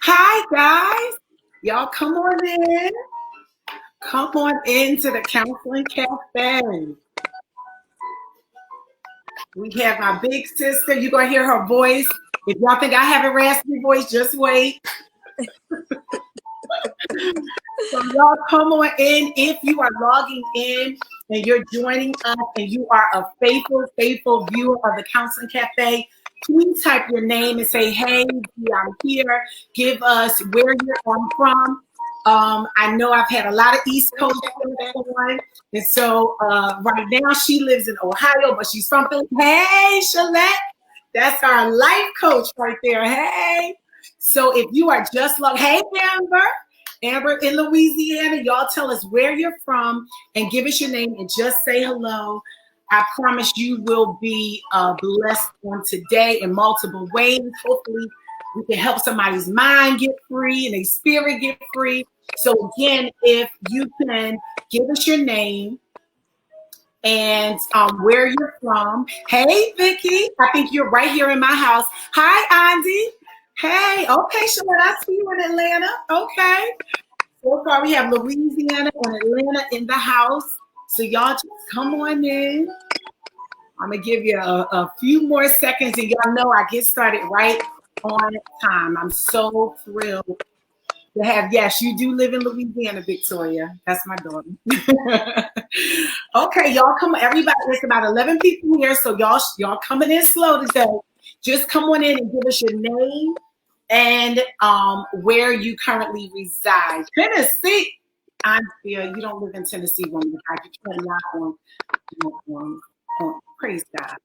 Hi, guys. Y'all come on in. Come on into the Counseling Cafe. We have my big sister. You're going to hear her voice. If y'all think I have a raspy voice, just wait. So y'all come on in. If you are logging in and you're joining us and you are a faithful viewer of the Counseling Cafe, please type your name and say, hey, I'm here. Give us where you're from. I know I've had a lot of East Coast on, and so right now she lives in Ohio, but she's from Philly. Hey, Shalette, that's our life coach right there. Hey, so if you are just like, hey, Amber in Louisiana, y'all tell us where you're from and give us your name and just say hello. I promise you will be blessed on today in multiple ways. Hopefully, we can help somebody's mind get free and their spirit get free. So again, if you can give us your name and where you're from. Hey, Vicki, I think you're right here in my house. Hi, Andy. Hey, okay, Shalette, I see you in Atlanta. Okay. So far, we have Louisiana and Atlanta in the house. So y'all just come on in. I'm going to give you a few more seconds, and y'all know I get started right on time. I'm so thrilled to have, yes, you do live in Louisiana, Victoria. That's my daughter. Okay, y'all come, everybody, there's about 11 people here, so y'all coming in slow today. Just come on in and give us your name and where you currently reside. Tennessee. Andrea, you don't live in Tennessee, woman. You cannot on praise God.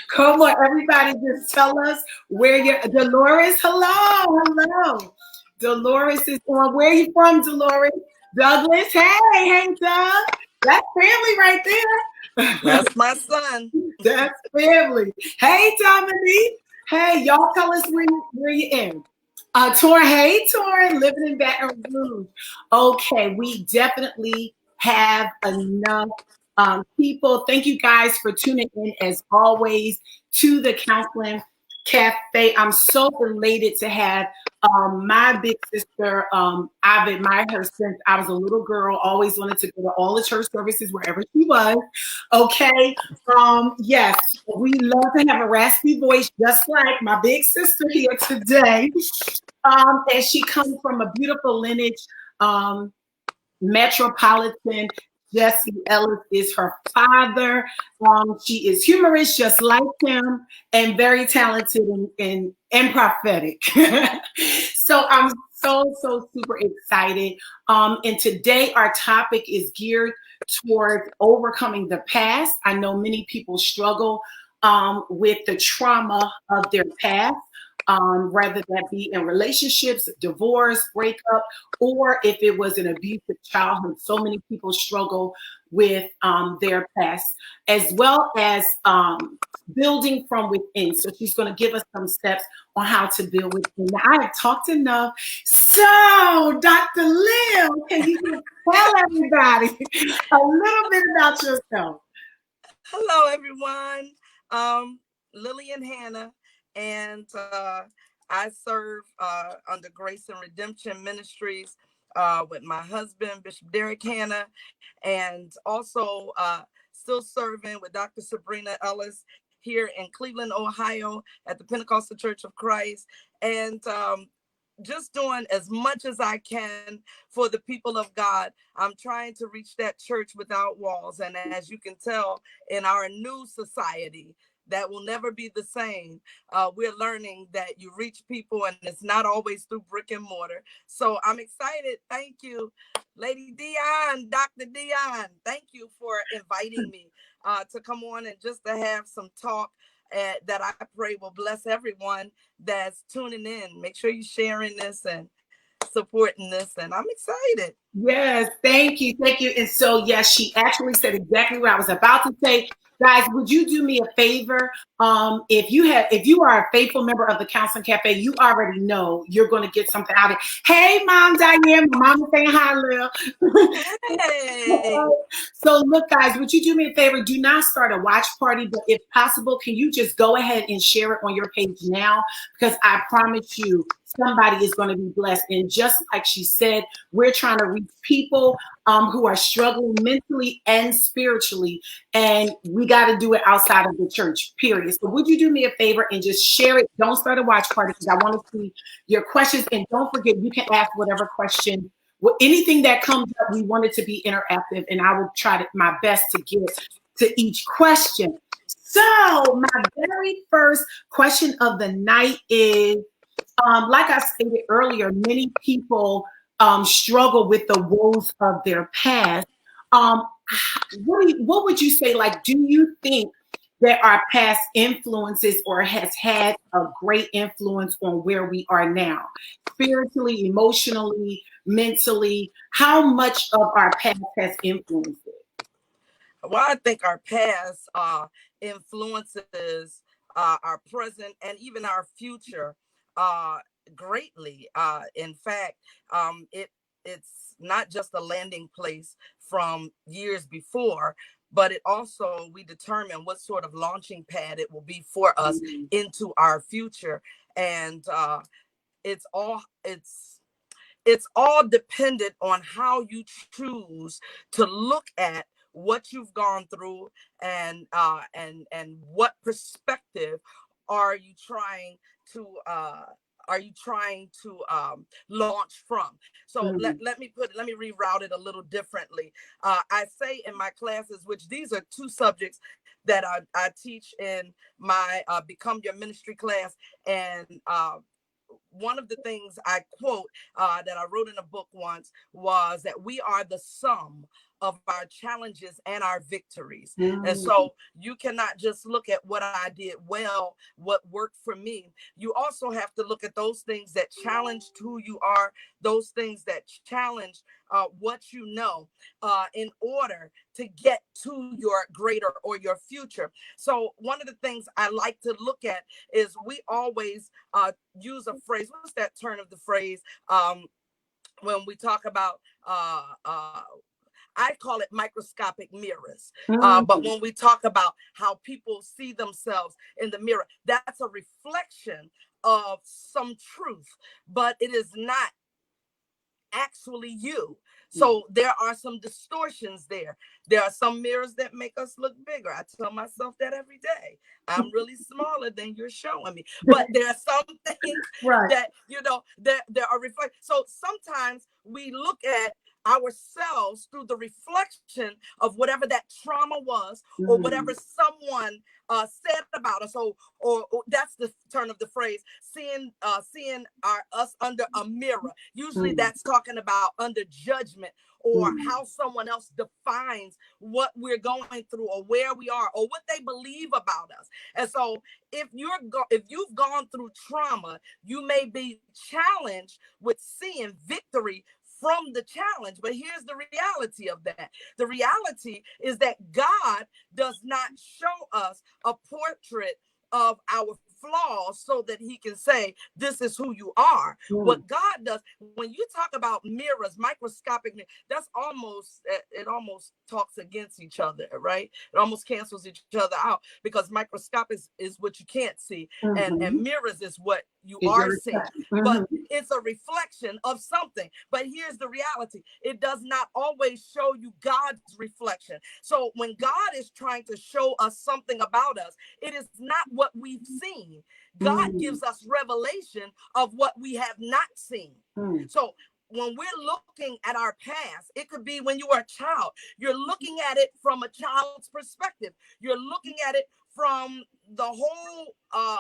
Come on, everybody, just tell us where you're. Dolores, hello. Dolores is on. Where are you from, Dolores? Douglas, hey, Doug. That's family right there. That's my son. That's family. Hey, Dominique. Hey, y'all tell us where you're in. Torrin, hey, Torrin, living in Baton Rouge. Okay, we definitely have enough people. Thank you guys for tuning in as always to the Counseling Cafe. I'm so elated to have my big sister. I've admired her since I was a little girl, always wanted to go to all the church services wherever she was. Okay. Yes, we love to have a raspy voice, just like my big sister here today. And she comes from a beautiful lineage, metropolitan. Jesse Ellis is her father. She is humorous, just like him, and very talented and prophetic. So I'm so super excited. And today our topic is geared towards overcoming the past. I know many people struggle with the trauma of their past. Whether that be in relationships, divorce, breakup, or if it was an abusive childhood. So many people struggle with their past, as well as building from within. So she's going to give us some steps on how to build within. Now, I have talked enough. So, Dr. Lil, can you tell everybody a little bit about yourself? Hello, everyone. Lillian Hanna. And I serve under Grace and Redemption Ministries with my husband, Bishop Derek Hanna, and also still serving with Dr. Sabrina Ellis here in Cleveland, Ohio at the Pentecostal Church of Christ. And just doing as much as I can for the people of God. I'm trying to reach that church without walls. And as you can tell in our new society, that will never be the same. We're learning that you reach people and it's not always through brick and mortar. So I'm excited. Thank you, Lady Dion, Dr. Dion. Thank you for inviting me to come on and just to have some talk that I pray will bless everyone that's tuning in. Make sure you're sharing this and supporting this. And I'm excited. Yes, thank you. And so, yes, she actually said exactly what I was about to say. Guys, would you do me a favor? If you are a faithful member of the Counseling Cafe, you already know you're going to get something out of it. Hey, Mom Diane, my mom is saying hi, Lil. Hey. So look, guys, would you do me a favor? Do not start a watch party, but if possible, can you just go ahead and share it on your page now? Because I promise you, somebody is going to be blessed. And just like she said, we're trying to reach people who are struggling mentally and spiritually, and we got to do it outside of the church, period. So would you do me a favor and just share it? Don't start a watch party because I want to see your questions. And don't forget, you can ask whatever question, anything that comes up. We want it to be interactive, and I will try my best to get to each question. So my very first question of the night is, like I stated earlier, many people struggle with the woes of their past. Um, what would you say? Like, do you think that our past influences or has had a great influence on where we are now, spiritually, emotionally, mentally? How much of our past has influenced it? Well, I think our past influences our present and even our future uh, greatly. In fact, it's not just a landing place from years before, but it also we determine what sort of launching pad it will be for us into our future, and it's all it's all dependent on how you choose to look at what you've gone through, and what perspective are you trying to launch from. So let me reroute it a little differently. I say in my classes, which these are two subjects that I teach in my Become Your Ministry class, and one of the things I quote that I wrote in a book once was that we are the sum of our challenges and our victories. And so you cannot just look at what I did well, what worked for me. You also have to look at those things that challenged who you are, those things that challenge what you know, in order to get to your greater or your future. So one of the things I like to look at is we always use a phrase. What's that turn of the phrase? When we talk about I call it microscopic mirrors. But when we talk about how people see themselves in the mirror, that's a reflection of some truth, but it is not actually you. So there are some distortions there. There are some mirrors that make us look bigger. I tell myself that every day. I'm really smaller than you're showing me. But there are some things that, there are reflect. So sometimes we look at ourselves through the reflection of whatever that trauma was, or whatever someone said about us, or that's the turn of the phrase, seeing us under a mirror. Usually that's talking about under judgment, or how someone else defines what we're going through, or where we are, or what they believe about us. And so if you've gone through trauma, you may be challenged with seeing victory from the challenge. But here's the reality of that. The reality is that God does not show us a portrait of our flaws so that he can say, this is who you are. What God does, when you talk about mirrors, microscopic, that's it almost talks against each other, right? It almost cancels each other out, because microscopic is what you can't see, and mirrors is what you are seeing. But it's a reflection of something. But here's the reality. It does not always show you God's reflection. So when God is trying to show us something about us, it is not what we've seen. God gives us revelation of what we have not seen. So when we're looking at our past, it could be when you were a child. You're looking at it from a child's perspective. You're looking at it from the whole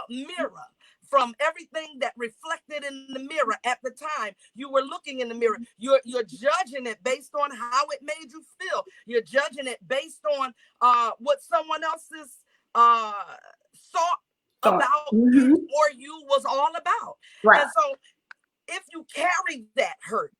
mirror, from everything that reflected in the mirror at the time you were looking in the mirror. You're judging it based on how it made you feel. You're judging it based on what someone else's thought about you, or you was all about. And so if you carry that hurt,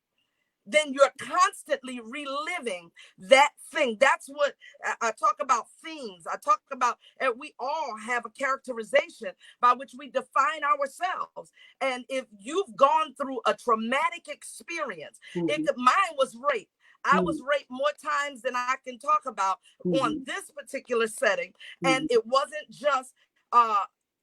then you're constantly reliving that thing. That's what I talk about themes. I talk about, and we all have a characterization by which we define ourselves. And if you've gone through a traumatic experience, mine was rape. I was raped more times than I can talk about on this particular setting. And it wasn't just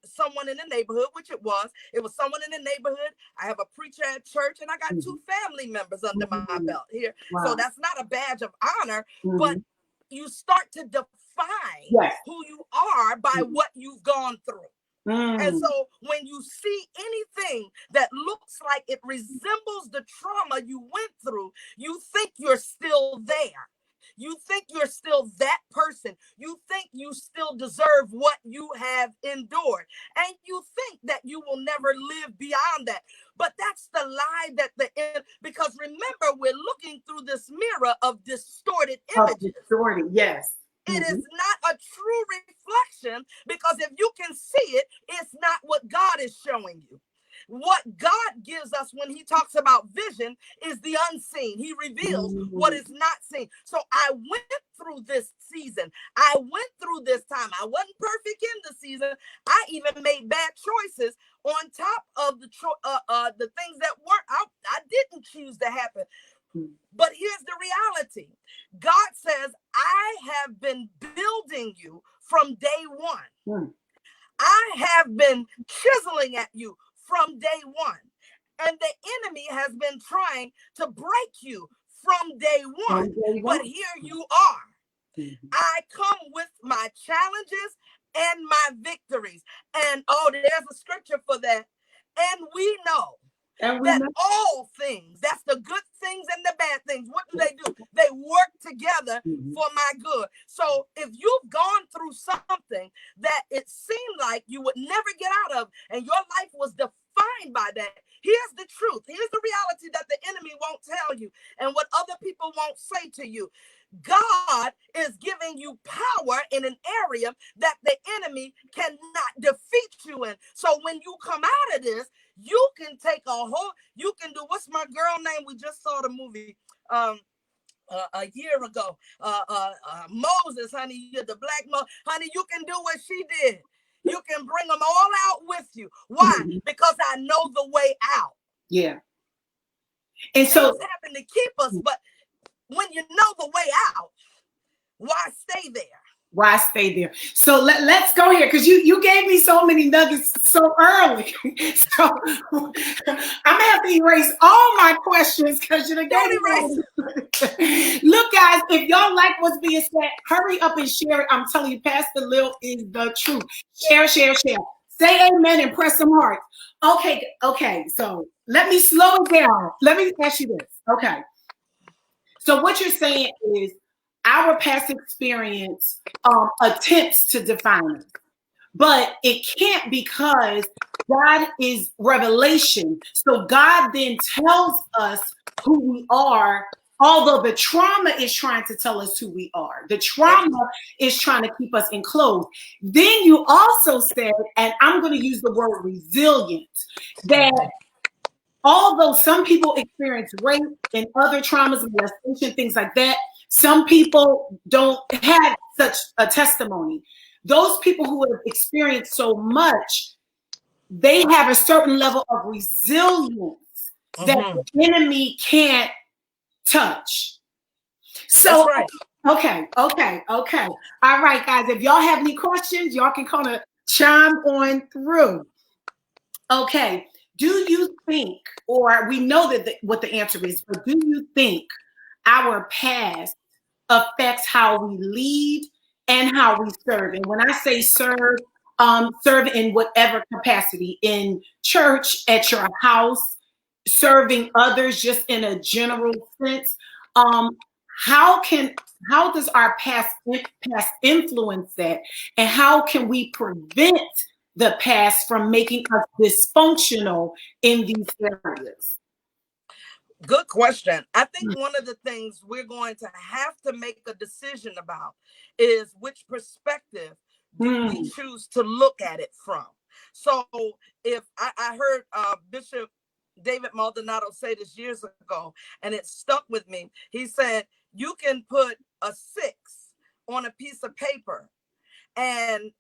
someone in the neighborhood, which it was someone in the neighborhood. I have a preacher at church, and I got 2 family members under my belt here. Wow. So that's not a badge of honor, but you start to define who you are by what you've gone through. And so when you see anything that looks like it resembles the trauma you went through, you think you're still there. You think you're still that person. You think you still deserve what you have endured. And you think that you will never live beyond that. But that's the lie because remember, we're looking through this mirror of distorted images. Yes. It is not a true reflection, because if you can see it, it's not what God is showing you. What God gives us when he talks about vision is the unseen. He reveals what is not seen. So I went through this season. I went through this time. I wasn't perfect in the season. I even made bad choices on top of the things that weren't out. I didn't choose to happen. But here's the reality. God says, I have been building you from day one. I have been chiseling at you from day one. And the enemy has been trying to break you from day one. But here you are. I come with my challenges and my victories. And there's a scripture for that. And we know that all things, that's the good things and the bad things, what do? They work together for my good. So if you've gone through something that it seemed like you would never get out of, and your life was defined by that, here's the truth. Here's the reality that the enemy won't tell you, and what other people won't say to you. God is giving you power in an area that the enemy cannot defeat you in. So when you come out of this, you can take you can do, what's my girl name? We just saw the movie a year ago. Moses, honey, you're the black Moses. Honey, you can do what she did. You can bring them all out with you. Why? Because I know the way out. Yeah. And so things happen to keep us, but when you know the way out, why stay there? Why stay there? So let's go here, because you gave me so many nuggets so early. So I'm gonna have to erase all my questions because you're erase. Look, guys, if y'all like what's being said, hurry up and share it. I'm telling you, Pastor Lil is the truth. Share. Say amen and press some hearts. Okay. So let me slow it down. Let me ask you this. Okay. So what you're saying is our past experience attempts to define us, but it can't, because God is revelation. So God then tells us who we are, although the trauma is trying to tell us who we are. The trauma is trying to keep us enclosed. Then you also said, and I'm going to use the word resilient, that although some people experience rape and other traumas, molestation, things like that, some people don't have such a testimony. Those people who have experienced so much, they have a certain level of resilience that the enemy can't touch. So, okay. All right, guys, if y'all have any questions, y'all can kind of chime on through. Okay. Do you think, or we know that what the answer is, but do you think our past affects how we lead and how we serve? And when I say serve in whatever capacity, in church, at your house, serving others, just in a general sense. How does our past influence that, and how can we prevent the past from making us dysfunctional in these areas? Good question. I think one of the things we're going to have to make a decision about is which perspective do we choose to look at it from. So if I heard Bishop David Maldonado say this years ago, and it stuck with me. He said, you can put a 6 on a piece of paper, and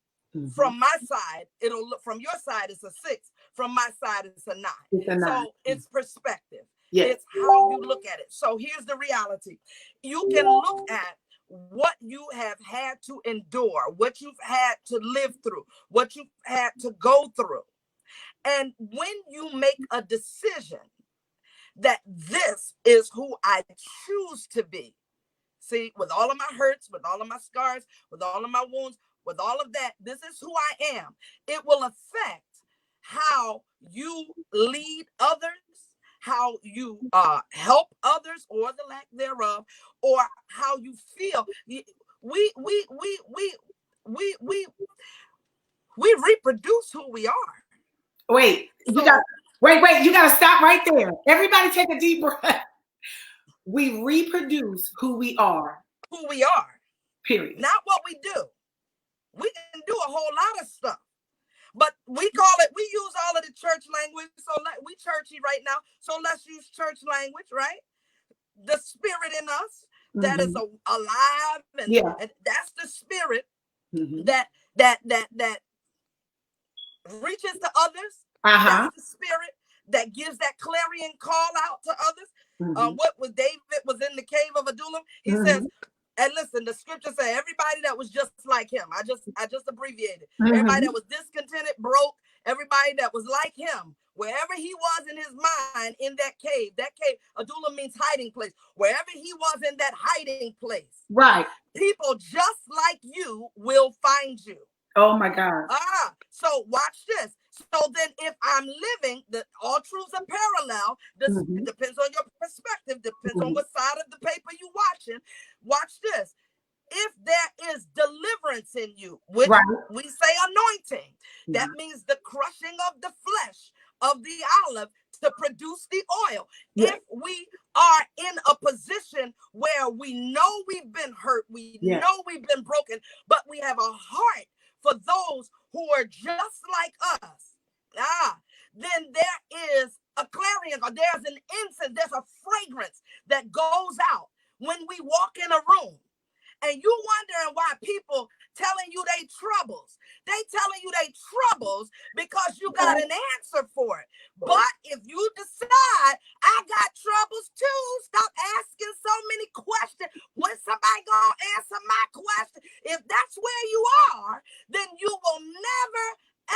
from my side, it'll look, from your side, it's a 6. From my side, it's a 9. It's a 9. So it's perspective. Yes. It's how you look at it. So here's the reality. You can look at what you have had to endure, what you've had to live through, what you've had to go through. And when you make a decision that this is who I choose to be, see, with all of my hurts, with all of my scars, with all of my wounds, with all of that, this is who I am. It will affect how you lead others, how you help others, or the lack thereof, or how you feel. We reproduce who we are. Wait, you got to stop right there. Everybody take a deep breath. We reproduce who we are. Who we are. Period. Not what we do. We can do a whole lot of stuff. But we call it, we use all of the church language. So we churchy right now. So let's use church language, right? The spirit in us that is alive. And that's the spirit that reaches to others. That's the spirit that gives that clarion call out to others. What was David was in the cave of Adullam? He says, and listen, the scripture says everybody that was just like him. I just abbreviated. Everybody that was discontented, broke, everybody that was like him, wherever he was in his mind in that cave, Adullam means hiding place. Wherever he was in that hiding place, right? People just like you will find you. Oh my God. So watch this. So then if I'm living, all truths are parallel. It depends on your perspective, depends on what side of the paper you're watching. Watch this. If there is deliverance in you, which we say anointing, that means the crushing of the flesh of the olive to produce the oil. If we are in a position where we know we've been hurt, we know we've been broken, but we have a heart for those who are just like us, then there is a clarion, or there's an incense, there's a fragrance that goes out when we walk in a room. And you wondering why people telling you they troubles. They telling you they troubles because you got an answer for it. But if you decide, I got troubles too, stop asking so many questions. When somebody gonna answer my question? If that's where you are, then you will never,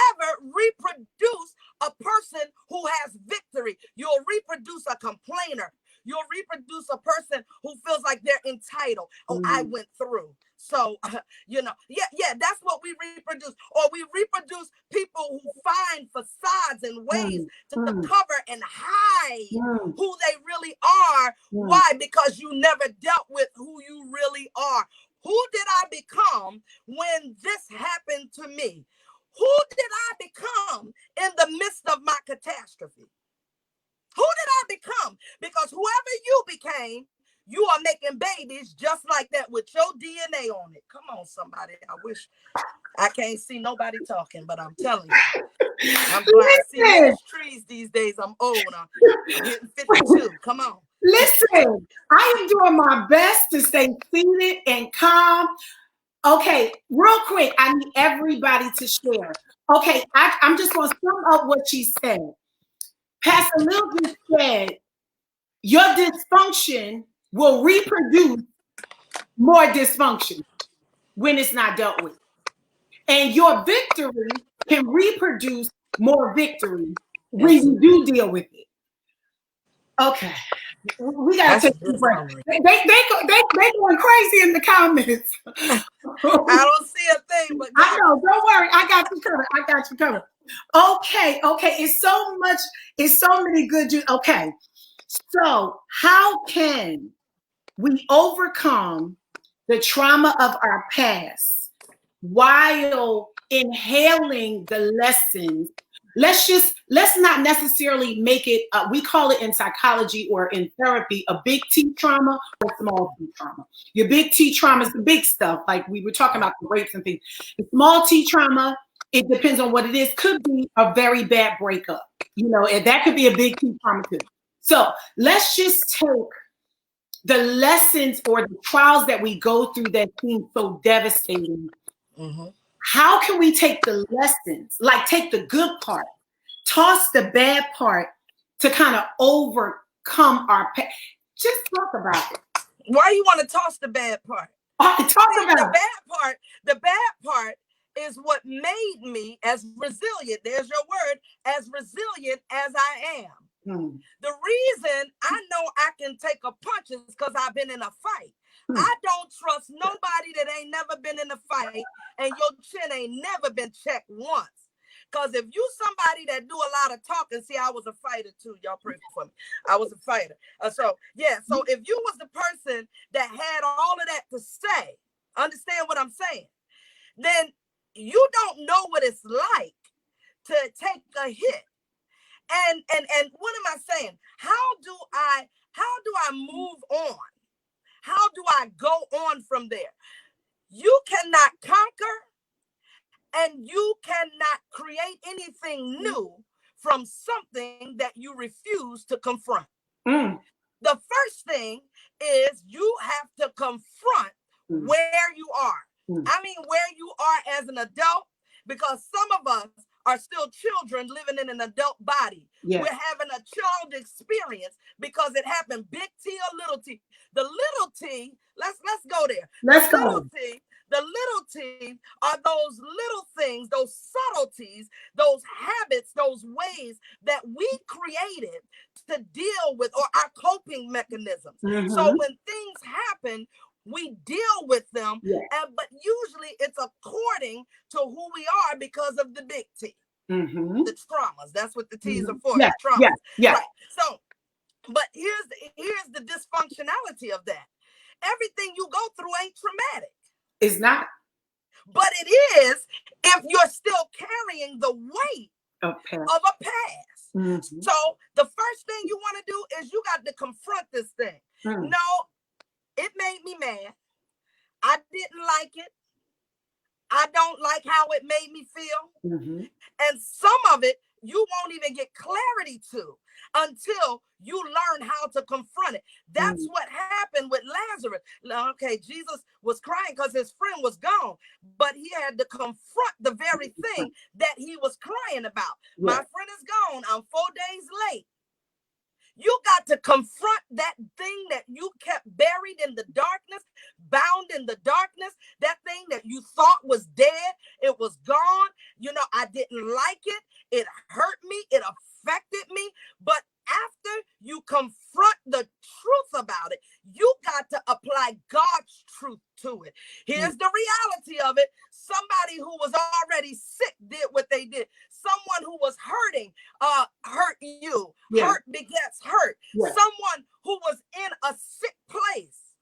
ever reproduce a person who has victory. You'll reproduce a complainer. You'll reproduce a person who feels like they're entitled. I went through. So, that's what we reproduce. Or we reproduce people who find facades and ways to cover and hide who they really are. Why? Because you never dealt with who you really are. Who did I become when this happened to me? Who did I become in the midst of my catastrophe? Who did I become? Because whoever you became, you are making babies just like that with your DNA on it. Come on, somebody. I wish I can't see nobody talking, but I'm telling you. I'm glad I see these trees these days. I'm old. I'm hitting 52. Come on. Listen, I am doing my best to stay seated and calm. Okay, real quick, I need everybody to share. Okay, I'm just going to sum up what she said. Pastor Lil just said, your dysfunction will reproduce more dysfunction when it's not dealt with. And your victory can reproduce more victory when you do deal with it. Okay. We got to take a break. They going crazy in the comments. I don't see a thing, but I know. Don't worry. I got you covered. Okay. It's so many good. Okay. So how can we overcome the trauma of our past while inhaling the lessons? Let's not necessarily make it, we call it in psychology or in therapy, a big T trauma or small T trauma. Your big T trauma is the big stuff, like we were talking about the rapes and things. The small T trauma, it depends on what it is, could be a very bad breakup, And that could be a big key trauma too. So let's just take the lessons or the trials that we go through that seem so devastating. Mm-hmm. How can we take the lessons, like take the good part, toss the bad part to kind of overcome our pain? Just talk about it. Why you want to toss the bad part? The bad part is what made me as resilient. There's your word, as resilient as I am. The reason I know I can take a punch is because I've been in a fight. I don't trust nobody that ain't never been in a fight, and your chin ain't never been checked once. Because if you somebody that do a lot of talking, see, I was a fighter too. Y'all pray for me. I was a fighter. So if you was the person that had all of that to say, understand what I'm saying, then you don't know what it's like to take a hit. And what am I saying? How do I move on? How do I go on from there? You cannot conquer and you cannot create anything new from something that you refuse to confront. The first thing is you have to confront where you are. I mean, where you are as an adult, because some of us are still children living in an adult body. Yes. We're having a child experience because it happened big T or little t. The little t, let's go there. The little t are those little things, those subtleties, those habits, those ways that we created to deal with, or our coping mechanisms. So when things happen, we deal with them, but usually it's according to who we are because of the big T, the traumas. That's what the T's are for, the traumas. Right. So, but here's the dysfunctionality of that. Everything you go through ain't traumatic. It's not. But it is if you're still carrying the weight of a past. So the first thing you want to do is you got to confront this thing. No, it made me mad. I didn't like it. I don't like how it made me feel. And some of it you won't even get clarity to until you learn how to confront it. That's what happened with Lazarus. Okay, Jesus was crying because his friend was gone, but he had to confront the very thing that he was crying about. My friend is gone. I'm 4 days late. You got to confront that thing that you kept buried in the darkness, bound in the darkness, that thing that you thought was dead. It was gone. I didn't like it. It hurt me. It affected me. But after you confront the truth about it, you got to apply God's truth to it. Here's the reality of it. Somebody who was already sick did what they did. Someone who was hurting hurt you. Hurt begets hurt. Someone who was in a sick place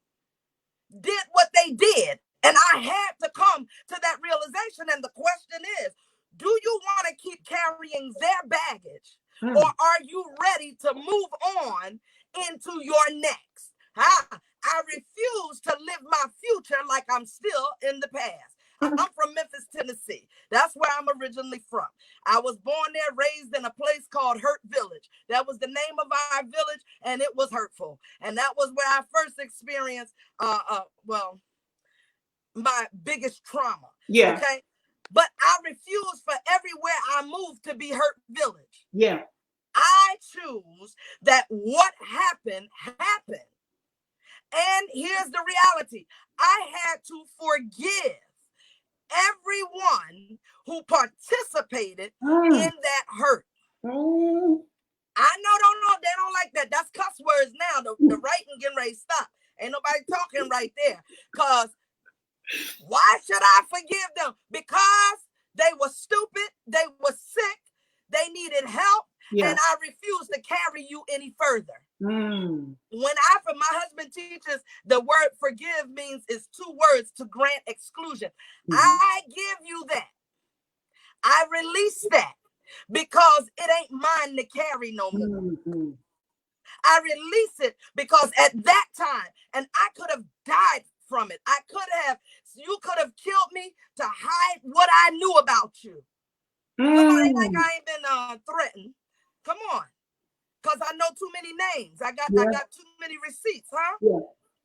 did what they did. And I had to come to that realization. And the question is, do you want to keep carrying their baggage? Or are you ready to move on into your next? I refuse to live my future like I'm still in the past. I'm from Memphis, Tennessee. That's where I'm originally from. I was born there, raised in a place called Hurt Village. That was the name of our village, and it was hurtful. And that was where I first experienced, my biggest trauma. Okay. But I refuse for everywhere I move to be Hurt Village. I choose that what happened, happened. And here's the reality. I had to forgive everyone who participated in that hurt. I know, they don't like that. That's cuss words now. The writing getting ready to stop. Ain't nobody talking right there. Because why should I forgive them? Because they were stupid. They were sick. They needed help. And I refuse to carry you any further. When my husband teaches, the word forgive means it's 2 words: to grant exclusion. I give you that. I release that because it ain't mine to carry no more. I release it because at that time, and I could have died from it. You could have killed me to hide what I knew about you. Somebody like I ain't been threatened. Come on. Because I know too many names. I got too many receipts, huh? Yeah.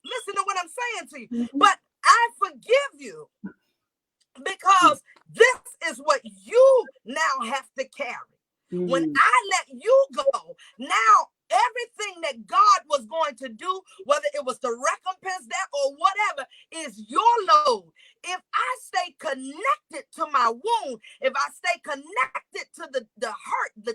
Listen to what I'm saying to you. Mm-hmm. But I forgive you because this is what you now have to carry. Mm-hmm. When I let you go, now everything that God was going to do, whether it was to recompense that or whatever, is your load. If I stay connected to my wound, if I stay connected to the hurt, the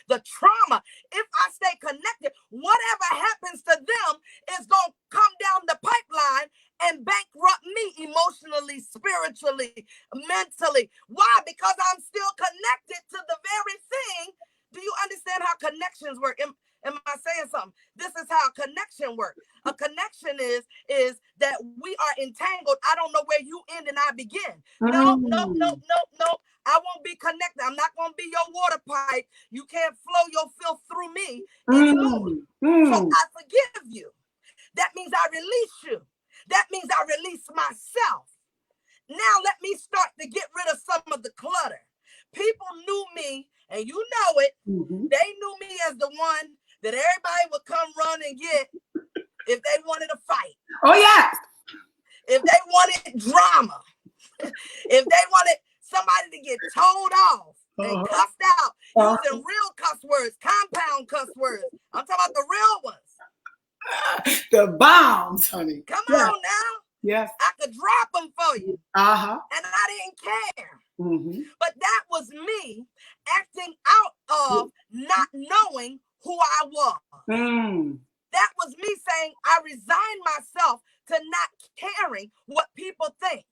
the trauma, if I stay connected, whatever happens to them is going to come down the pipeline and bankrupt me emotionally, spiritually, mentally. Why? Because I'm still connected to the very thing. Do you understand how connections work? Am I saying something? This is how a connection works. A connection is that we are entangled. I don't know where you end and I begin. No. I won't be connected. I'm not going to be your water pipe. You can't flow your filth through me anymore. So I forgive you. That means I release you. That means I release myself. Now let me start to get rid of some of the clutter. People knew me, and you know it. Mm-hmm. They knew me as the one that everybody would come run and get if they wanted a fight. Oh, yeah. If they wanted drama. If they wanted somebody to get told off and cussed out using real cuss words, compound cuss words. I'm talking about the real ones. The bombs, honey. Come on now. Yes. I could drop them for you. Uh-huh. And I didn't care. Mm-hmm. But that was me acting out of not knowing who I was. That was me saying I resigned myself to not caring what people think.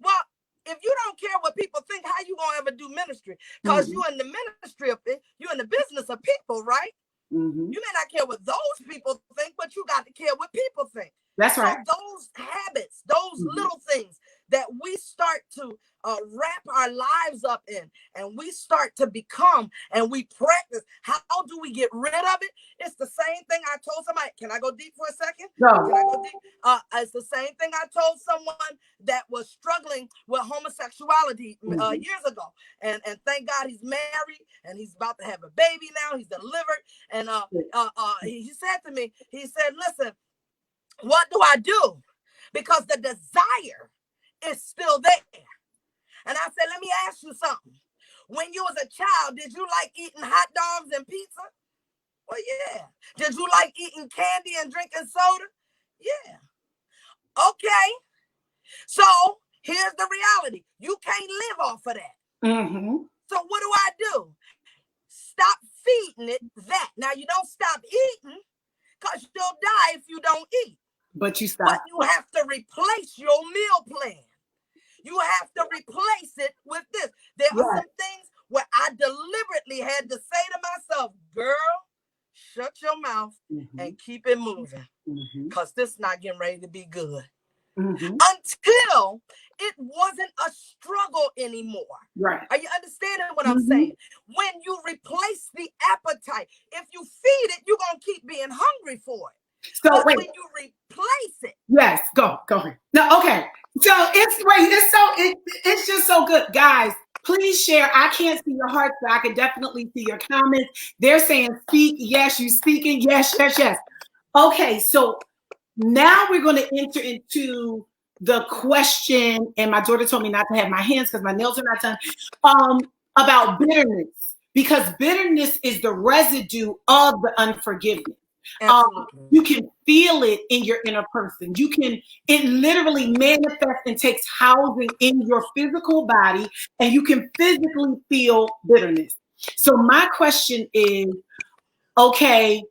Well, if you don't care what people think, how you gonna ever do ministry? Because you in the ministry of it, you in the business of people, right? You may not care what those people think, but you got to care what people think. That's right. So those habits, those little things that we start to wrap our lives up in, and we start to become, and we practice. How do we get rid of it? It's the same thing I told somebody. Can I go deep for a second? No. Can I go deep? It's the same thing I told someone that was struggling with homosexuality years ago. And thank God he's married and he's about to have a baby now. He's delivered. And he said to me, he said, listen, what do I do? Because the desire is still there. And I said, let me ask you something. When you was a child, did you like eating hot dogs and pizza? Well, yeah. Did you like eating candy and drinking soda? Yeah. Okay. So here's the reality. You can't live off of that. So what do I do? Stop feeding it that. Now, you don't stop eating because you'll die if you don't eat. But you stop. But you have to replace your meal plan. You have to replace it with this. There are some things where I deliberately had to say to myself, girl, shut your mouth and keep it moving. Because this is not getting ready to be good. Until it wasn't a struggle anymore. Right. Are you understanding what I'm saying? When you replace the appetite, if you feed it, you're going to keep being hungry for it. So but when you replace it. Yes, go ahead. No, okay. So it's just so good. Guys, please share. I can't see your hearts, but I can definitely see your comments. They're saying speak. Yes, you speaking. Yes. Okay, so now we're going to enter into the question, and my daughter told me not to have my hands because my nails are not done, about bitterness, because bitterness is the residue of the unforgiveness. You can feel it in your inner person. It literally manifests and takes housing in your physical body, and you can physically feel bitterness. So my question is, okay,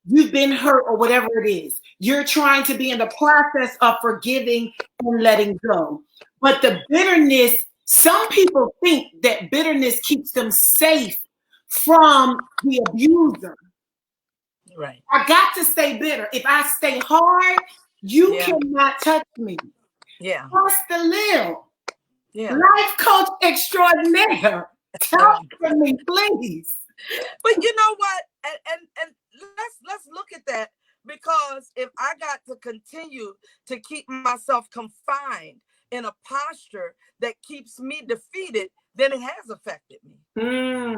you've been hurt or whatever it is. You're trying to be in the process of forgiving and letting go. But the bitterness, some people think that bitterness keeps them safe from the abuser. Right. I got to stay bitter. If I stay hard, you cannot touch me. Yeah. Pastor Lil, life coach extraordinaire. Talk to me, please. But you know what? And let's look at that, because if I got to continue to keep myself confined in a posture that keeps me defeated, then it has affected me.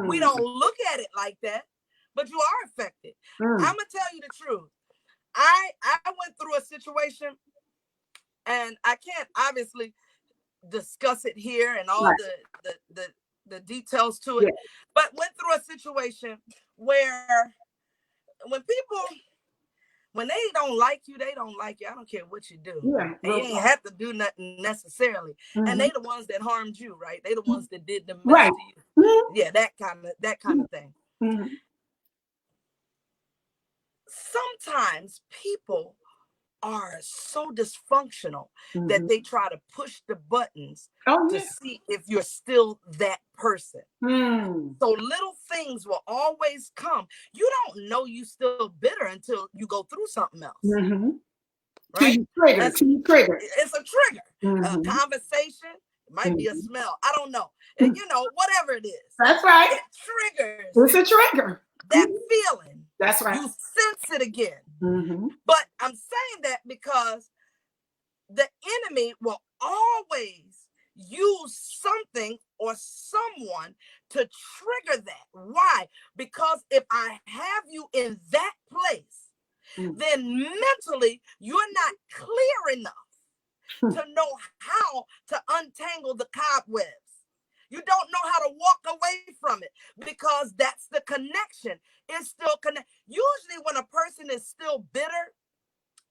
We don't look at it like that, but you are affected. I'm going to tell you the truth. I went through a situation, and I can't obviously discuss it here and all the details to it, but went through a situation where when they don't like you, they don't like you. I don't care what you do. Yeah, and you ain't have to do nothing necessarily. And they the ones that harmed you, right? They the ones that did the mess to you. Yeah, that kind of thing. Sometimes people are so dysfunctional that they try to push the buttons to see if you're still that person. So little things will always come. You don't know you still bitter until you go through something else. Right? It's a trigger. A conversation, it might be a smell. I don't know. And, whatever it is. That's right. It triggers. It's a trigger. That feeling. That's right. You sense it again. But I'm saying that because the enemy will always use something or someone to trigger that. Why? Because if I have you in that place, then mentally you're not clear enough to know how to untangle the cobwebs. You don't know how to walk away from it because that's the connection. It's still connected. Usually when a person is still bitter,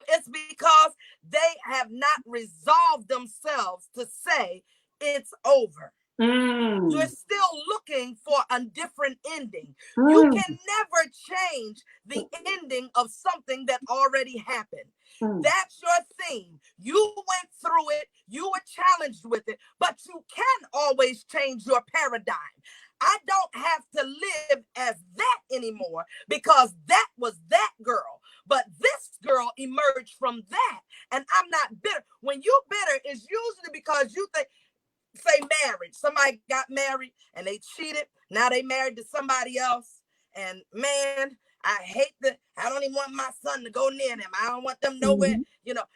it's because they have not resolved themselves to say it's over. You're still looking for a different ending. You can never change the ending of something that already happened. That's your theme. You went through it. You were challenged with it, but you can always change your paradigm. I don't have to live as that anymore because that was that girl. But this girl emerged from that, and I'm not bitter. When you're bitter, it's usually because you think, say marriage. Somebody got married and they cheated. Now they married to somebody else. And man, I don't even want my son to go near them. I don't want them nowhere,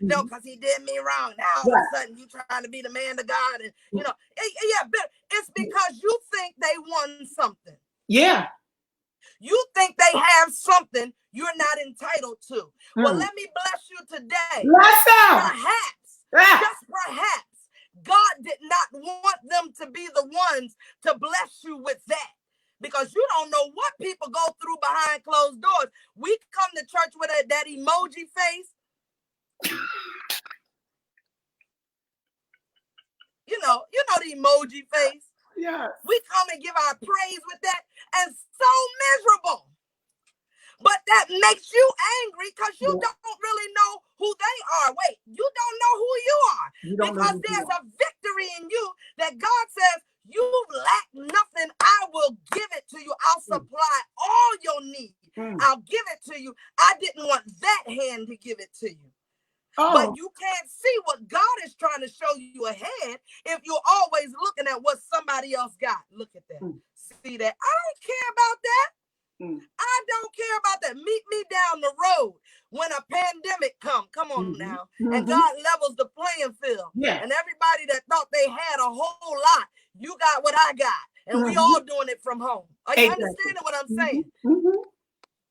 no, because he did me wrong. Now all of a sudden you trying to be the man of God. And, but it's because you think they won something. Yeah. You think they have something you're not entitled to. Well, let me bless you today. Bless them. Perhaps, just perhaps, God did not want them to be the ones to bless you with that. Because you don't know what people go through behind closed doors. We come to church with that emoji face. You know the emoji face. Yeah. We come and give our praise with that, and so miserable. But that makes you angry because you don't really know who they are. Wait, you don't know who you are. Because there's a victory in you that God says, you lack nothing. I will give it to you. I'll supply all your needs. I'll give it to you. I didn't want that hand to give it to you. But you can't see what God is trying to show you ahead if you're always looking at what somebody else got. Look at that. See that? I don't care about that. I don't care about that. Meet me down the road when a pandemic comes. Come on now. And God levels the playing field. Yeah. And everybody that thought they had a whole lot, you got what I got. And we all doing it from home. Are you understanding what I'm saying?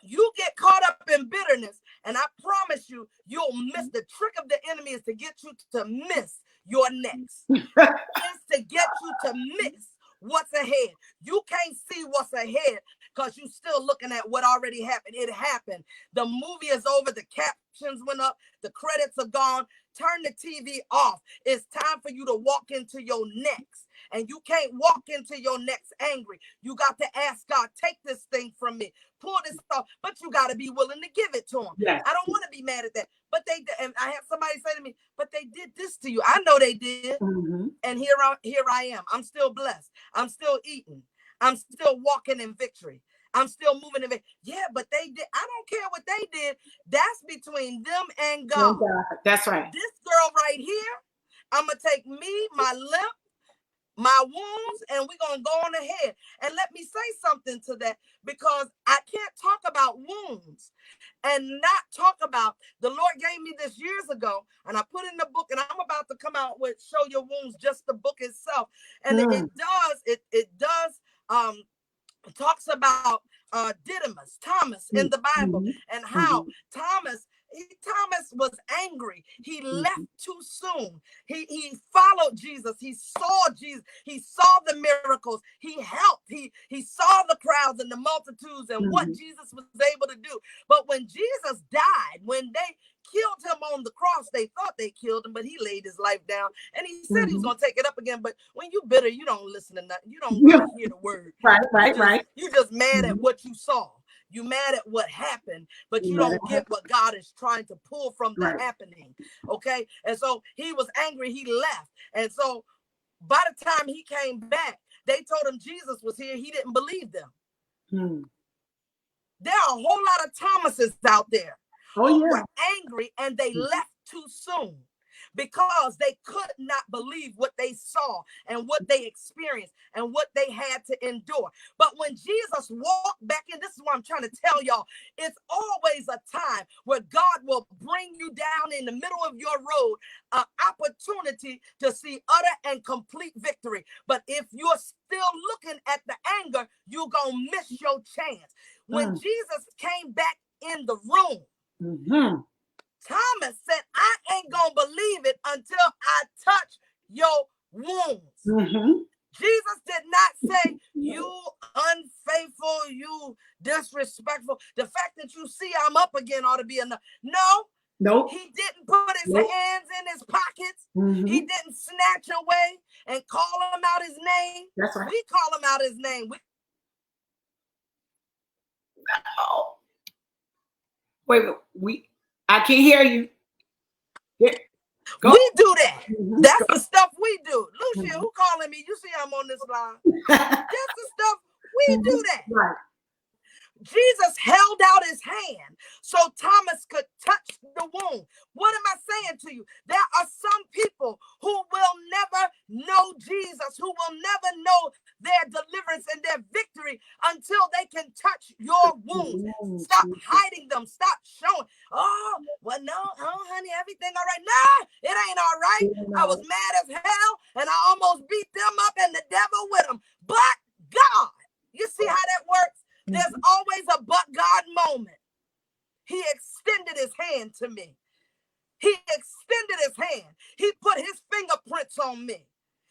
You get caught up in bitterness, and I promise you, you'll miss. The trick of the enemy is to get you to miss your next. It's to get you to miss what's ahead. You can't see what's ahead because you're still looking at what already happened. It happened. The movie is over. The captions went up. The credits are gone. Turn the TV off. It's time for you to walk into your next. And you can't walk into your next angry. You got to ask God, take this thing from me. Pull this off. But you got to be willing to give it to him. Yes. I don't want to be mad at that. But and I have somebody say to me, but they did this to you. I know they did. And here I am. I'm still blessed. I'm still eating. I'm still walking in victory. I'm still moving in victory. Yeah, but they did. I don't care what they did. That's between them and God. That's right. This girl right here, I'm going to take me, my limp, my wounds, and we're going to go on ahead. And let me say something to that, because I can't talk about wounds and not talk about. The Lord gave me this years ago, and I put in the book, and I'm about to come out with Show Your Wounds, just the book itself. And it does talks about Didymus, Thomas in the Bible, and how Thomas was angry. He left too soon. He followed Jesus. He saw Jesus. He saw the miracles. He helped. He saw the crowds and the multitudes and what Jesus was able to do. But when Jesus died, when they killed him on the cross, they thought they killed him, but he laid his life down, and he said he was going to take it up again. But when you bitter, you don't listen to nothing. You don't really hear the word. Right. You just mad at what you saw. You mad at what happened, but you don't get what God is trying to pull from the happening. Okay. And so he was angry. He left. And so by the time he came back, they told him Jesus was here. He didn't believe them. There are a whole lot of Thomases out there who were angry, and they left too soon because they could not believe what they saw and what they experienced and what they had to endure. But when Jesus walked back in, this is what I'm trying to tell y'all, it's always a time where God will bring you down in the middle of your road, an opportunity to see utter and complete victory. But if you're still looking at the anger, you're going to miss your chance. When Jesus came back in the room, Thomas said, I ain't gonna believe it until I touch your wounds. Jesus did not say, you unfaithful, you disrespectful. The fact that you see I'm up again ought to be enough. No, he didn't put his hands in his pockets. He didn't snatch away and call him out his name. That's right. We call him out his name. Wait, I can't hear you. Go. We do that. That's the stuff we do. Lucia, who calling me? You see I'm on this line. That's the stuff we do that. Right. Jesus held out his hand so Thomas could touch the wound. What am I saying to you? There are some people who will never know Jesus, who will never know their deliverance and their victory until they can touch your wounds. Stop hiding them. Stop showing. Oh, well, no, honey, everything all right. No, it ain't all right. I was mad as hell, and I almost beat them up and the devil with them. But God, you see how that works? There's always a but God moment. He extended his hand to me. He extended his hand. He put his fingerprints on me.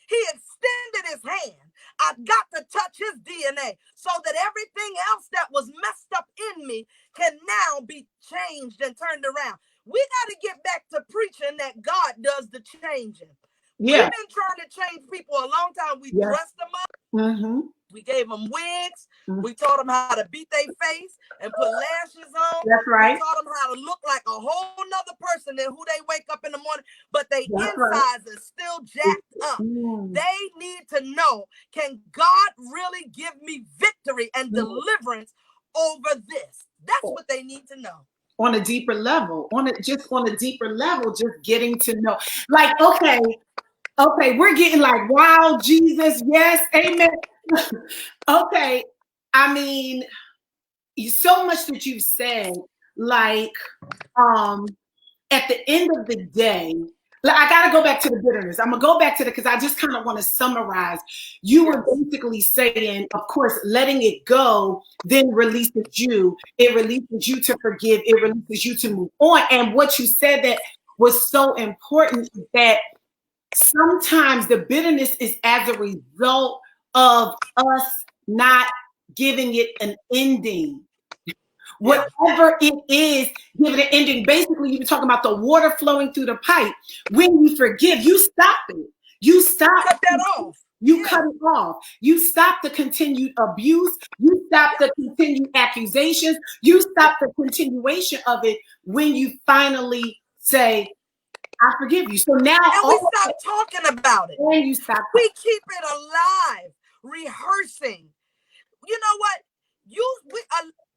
He extended his hand. I got to touch his DNA so that everything else that was messed up in me can now be changed and turned around. We got to get back to preaching that God does the changing. We've been trying to change people a long time. We dressed them up. We gave them wigs. We taught them how to beat their face and put lashes on. That's right. We taught them how to look like a whole nother person than who they wake up in the morning, but their insides are still jacked up. They need to know, can God really give me victory and deliverance over this? That's what they need to know. On a deeper level, on a deeper level, just getting to know. Like, okay, we're getting like, wow, Jesus, yes, amen. Okay, I mean, so much that you've said, like, at the end of the day, like, I got to go back to the bitterness. I'm going to go back to because I just kind of want to summarize. You were basically saying, of course, letting it go then releases you. It releases you to forgive. It releases you to move on. And what you said that was so important is that sometimes the bitterness is as a result of us not giving it an ending. Whatever it is, give it an ending. Basically, you were talking about the water flowing through the pipe. When you forgive, you stop it. You stop. Cut that off. You cut it off. You stop the continued abuse. You stop the continued accusations. You stop the continuation of it when you finally say, I forgive you. So now, and we stop talking about it. And you stop. We keep it alive, rehearsing. You know what?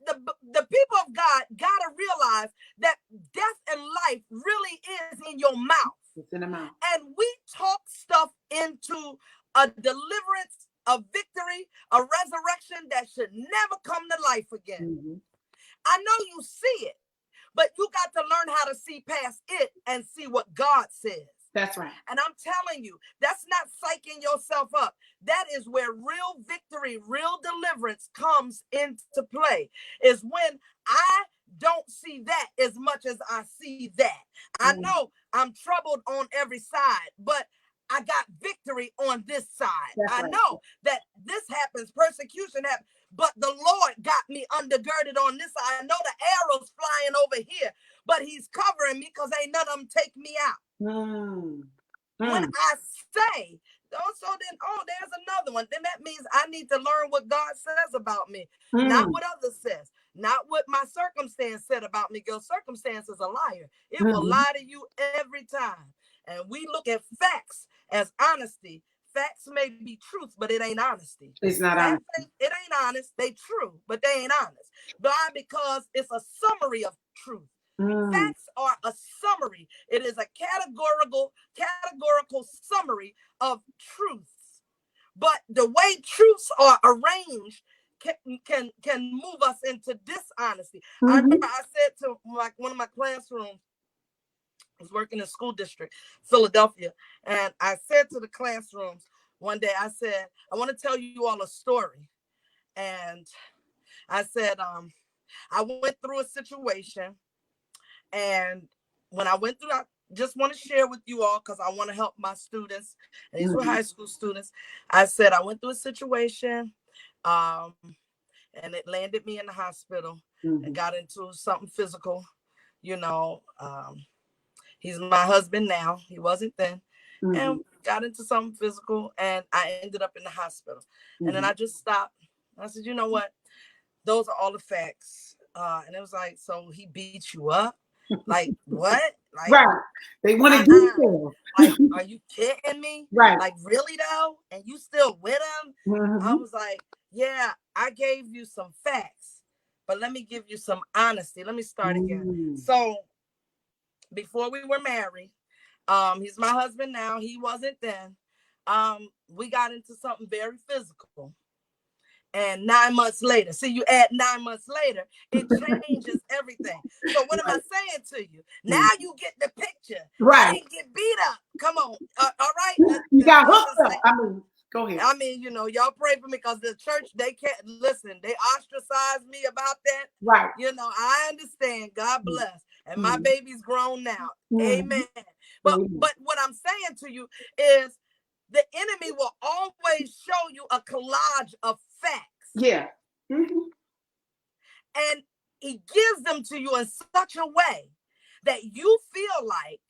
The people of God gotta realize that death and life really is in your mouth. It's in the mouth. And we talk stuff into a deliverance, a victory, a resurrection that should never come to life again. I know you see it. but you got to learn how to see past it and see what God says. That's right. And I'm telling you, that's not psyching yourself up. That is where real victory, real deliverance comes into play, is when I don't see that as much as I see that. I know I'm troubled on every side, but I got victory on this side. That's I right. know that this happens, persecution happens, but the Lord got me undergirded on this side. I know the arrows flying over here, but he's covering me because ain't none of them take me out. When I say, so then, there's another one. Then that means I need to learn what God says about me, not what others says, not what my circumstance said about me. Your circumstance is a liar. It will lie to you every time. And we look at facts as honesty. Facts may be truth, but it ain't honesty. It's not honest. It ain't honest. They true, but they ain't honest. Why? Because it's a summary of truth. Facts are a summary. It is a categorical summary of truths. But the way truths are arranged can move us into dishonesty. I remember I said to one of my classrooms, I was working in a school district, Philadelphia, and I said to the classrooms one day, I said, I want to tell you all a story. And I said, I went through a situation. And when I went through, I just want to share with you all because I want to help my students. And these were high school students. I said, I went through a situation and it landed me in the hospital and got into something physical. You know, he's my husband now. He wasn't then. And got into something physical and I ended up in the hospital. And then I just stopped. I said, you know what? Those are all the facts. And it was like, so he beat you up? Like what? Like, right. They want to do so. Like, are you kidding me? Right. Like, really though? And you still with him? I was like, yeah, I gave you some facts, but let me give you some honesty. Let me start again. So before we were married, he's my husband now. He wasn't then. We got into something very physical. And 9 months later, see, you add 9 months later, it changes everything. So what am I saying to you? Now you get the picture. Right. I didn't get beat up. Come on. All right. You got hooked up. I mean, go ahead. I mean, you know, y'all pray for me because the church, they can't listen. They ostracized me about that. Right. You know, I understand. God bless. And my baby's grown now. Amen. But what I'm saying to you is, the enemy will always show you a collage of facts. Yeah. And he gives them to you in such a way that you feel like,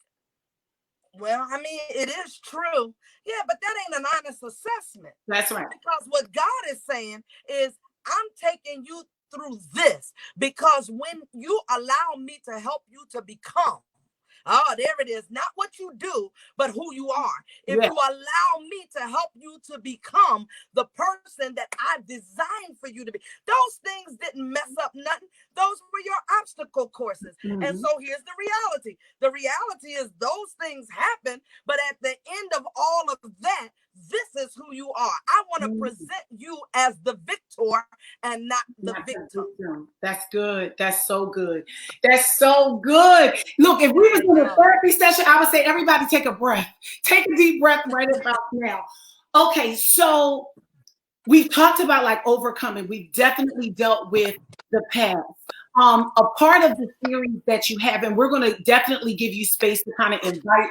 well, I mean, it is true. Yeah, but that ain't an honest assessment. That's right. Because what God is saying is, I'm taking you through this because when you allow me to help you to become, there it is. Not what you do, but who you are. If you allow me to help you to become the person that I designed for you to be, those things didn't mess up nothing. Those were your obstacle courses. And so here's the reality. The reality is those things happen, but at the end of all of that, this is who you are. I want to present you as the victor and not the victim. That's good. That's so good. That's so good. Look, if we was in a therapy session, I would say, everybody take a breath. Take a deep breath right about now. Okay, so we've talked about like overcoming. We've definitely dealt with the past. A part of the series that you have, and we're going to definitely give you space to kind of invite.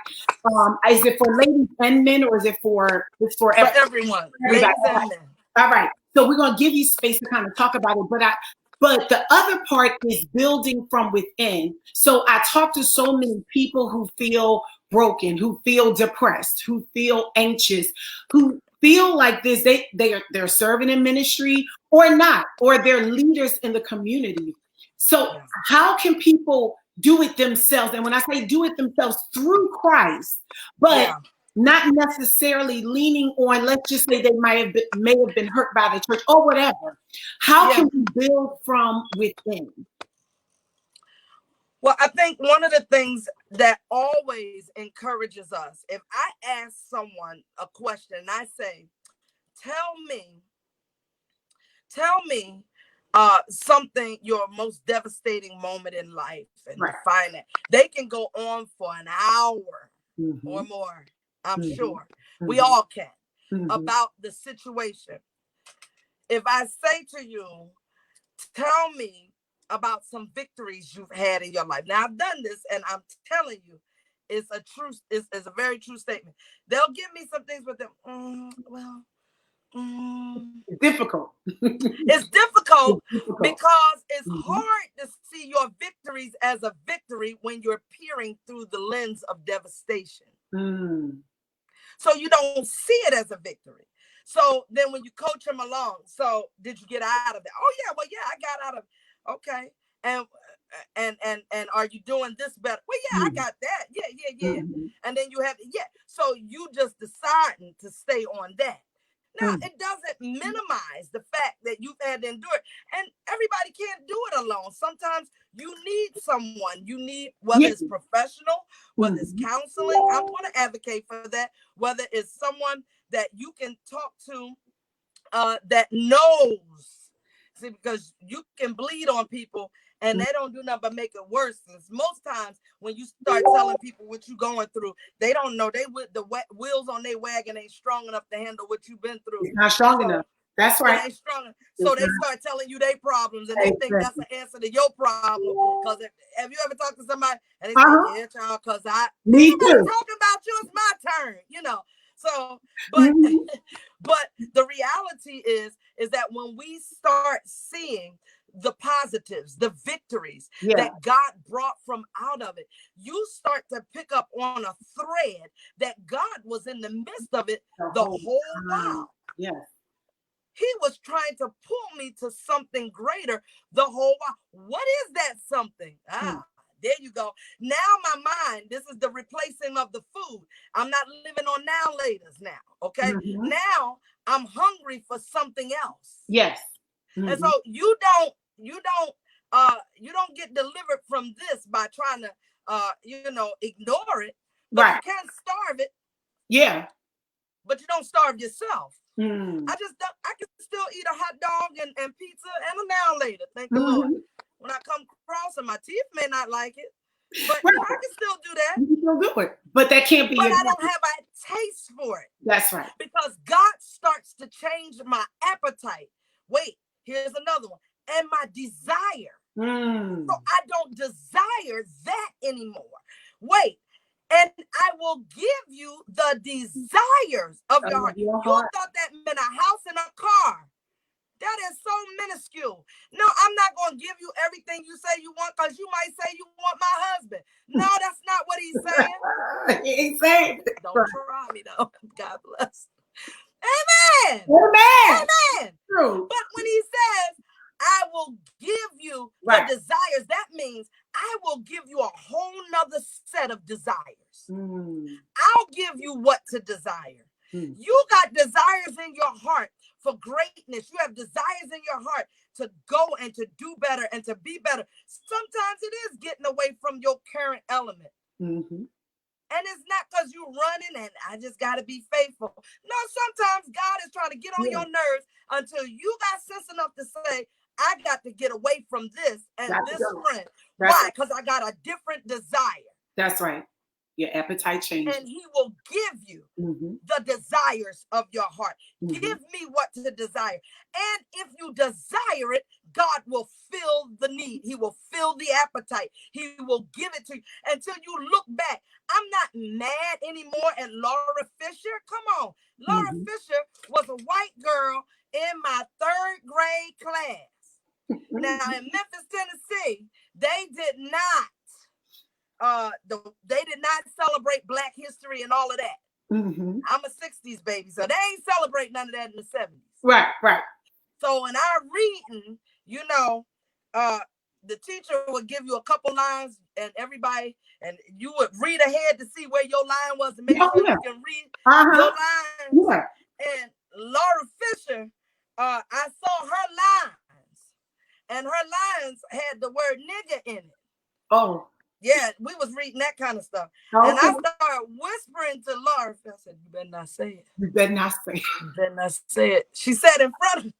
Is it for ladies and men, or is it for everyone? Ladies and men. All right. So we're going to give you space to kind of talk about it, but the other part is building from within. So I talk to so many people who feel broken, who feel depressed, who feel anxious, who feel like this. They're serving in ministry or not, or they're leaders in the community. So how can people do it themselves? And when I say do it themselves, through Christ, but not necessarily leaning on, let's just say they may have been hurt by the church or whatever. How can we build from within? Well, I think one of the things that always encourages us, if I ask someone a question and I say, tell me something, your most devastating moment in life, and Right. define it. They can go on for an hour or Mm-hmm. more. I'm Mm-hmm. sure we Mm-hmm. all can, Mm-hmm. about the situation. If I say to you, tell me about some victories you've had in your life. Now I've done this, and I'm telling you, it's a very true statement. They'll give me some things, but Difficult. it's difficult It's difficult. because it's Mm-hmm. hard to see your victories as a victory when you're peering through the lens of devastation. Mm. So you don't see it as a victory. So then when you coach them along, so did you get out of it? Oh yeah, well yeah, I got out of it. Okay. And are you doing this better? Well, yeah, I got that. Yeah. Mm-hmm. And then you have, yeah. So you just deciding to stay on that. Now, Mm. it doesn't minimize the fact that you've had to endure it. And everybody can't do it alone. Sometimes you need someone. You need, whether Yeah. it's professional, whether it's Mm-hmm. counseling. I'm going to advocate for that. Whether it's someone that you can talk to that knows. See, because you can bleed on people and they don't do nothing but make it worse. Most times when you start telling people what you're going through, they don't know. They with the wheels on their wagon ain't strong enough to handle what you've been through. It's not strong So enough. That's it right. ain't strong enough. So It's they not. start telling you their problems, and they think that's Exactly. the answer to your problem. Because have you ever talked to somebody and they say, Uh-huh. "Yeah, child, because ain't Me nobody too. talking about you. It's my turn," you know. So, but Mm-hmm. but the reality is that when we start seeing the positives, the victories Yeah. that God brought from out of it, you start to pick up on a thread that God was in the midst of it The the whole whole time. while. Yes. He was trying to pull me to something greater the whole while. What is that something? There you go. Now my mind, this is the replacing of the food. I'm not living on now laters now. Okay. Mm-hmm. Now I'm hungry for something else. Yes. And Mm-hmm. so you don't get delivered from this by trying to ignore it, but you Right. can starve it, Yeah. but you don't starve yourself. Mm. I can still eat a hot dog and pizza and a now later. Thank the Lord. Mm-hmm. When I come across, and my teeth may not like it, but Right. I can still do that. You can still do it. But that can't be But your I job. don't have a taste for it. That's right. Because God starts to change my appetite. Wait, here's another one. And my desire. Mm. So I don't desire that anymore. Wait, and I will give you the desires of your heart. Your You heart. thought that meant a house and a car. That is so minuscule. No, I'm not going to give you everything you say you want, because you might say you want my husband. No, that's not what he's saying. He ain't saying it. Don't Right. try me though. God bless. Amen. Amen. Amen. True. But when he says, I will give you the Right. desires, that means I will give you a whole nother set of desires. Mm. I'll give you what to desire. Mm. You got desires in your heart for greatness. You have desires in your heart to go and to do better and to be better. Sometimes it is getting away from your current element. Mm-hmm. And it's not because you're running and I just got to be faithful. No, sometimes God is trying to get on your nerves until you got sense enough to say, I got to get away from this and Got to this go. friend. That's Why? right. Because I got a different desire. That's right. Your appetite changes. And he will give you Mm-hmm. the desires of your heart. Mm-hmm. Give me what to desire. And if you desire it, God will fill the need. He will fill the appetite. He will give it to you until you look back. I'm not mad anymore at Laura Fisher. Come on. Laura Mm-hmm. Fisher was a white girl in my 3rd grade class. Now in Memphis, Tennessee, they did not celebrate Black history and all of that. Mm-hmm. I'm a 60s baby, so they ain't celebrate none of that in the 70s. Right, right. So in our reading, the teacher would give you a couple lines and you would read ahead to see where your line was and make sure you can read your lines. Yeah. And Laura Fisher, I saw her lines, and her lines had the word nigger in it. Oh. Yeah, we was reading that kind of stuff. Okay. And I started whispering to Laura. I said, you better not say it. You better not say it. You better not say it. She said in front of me.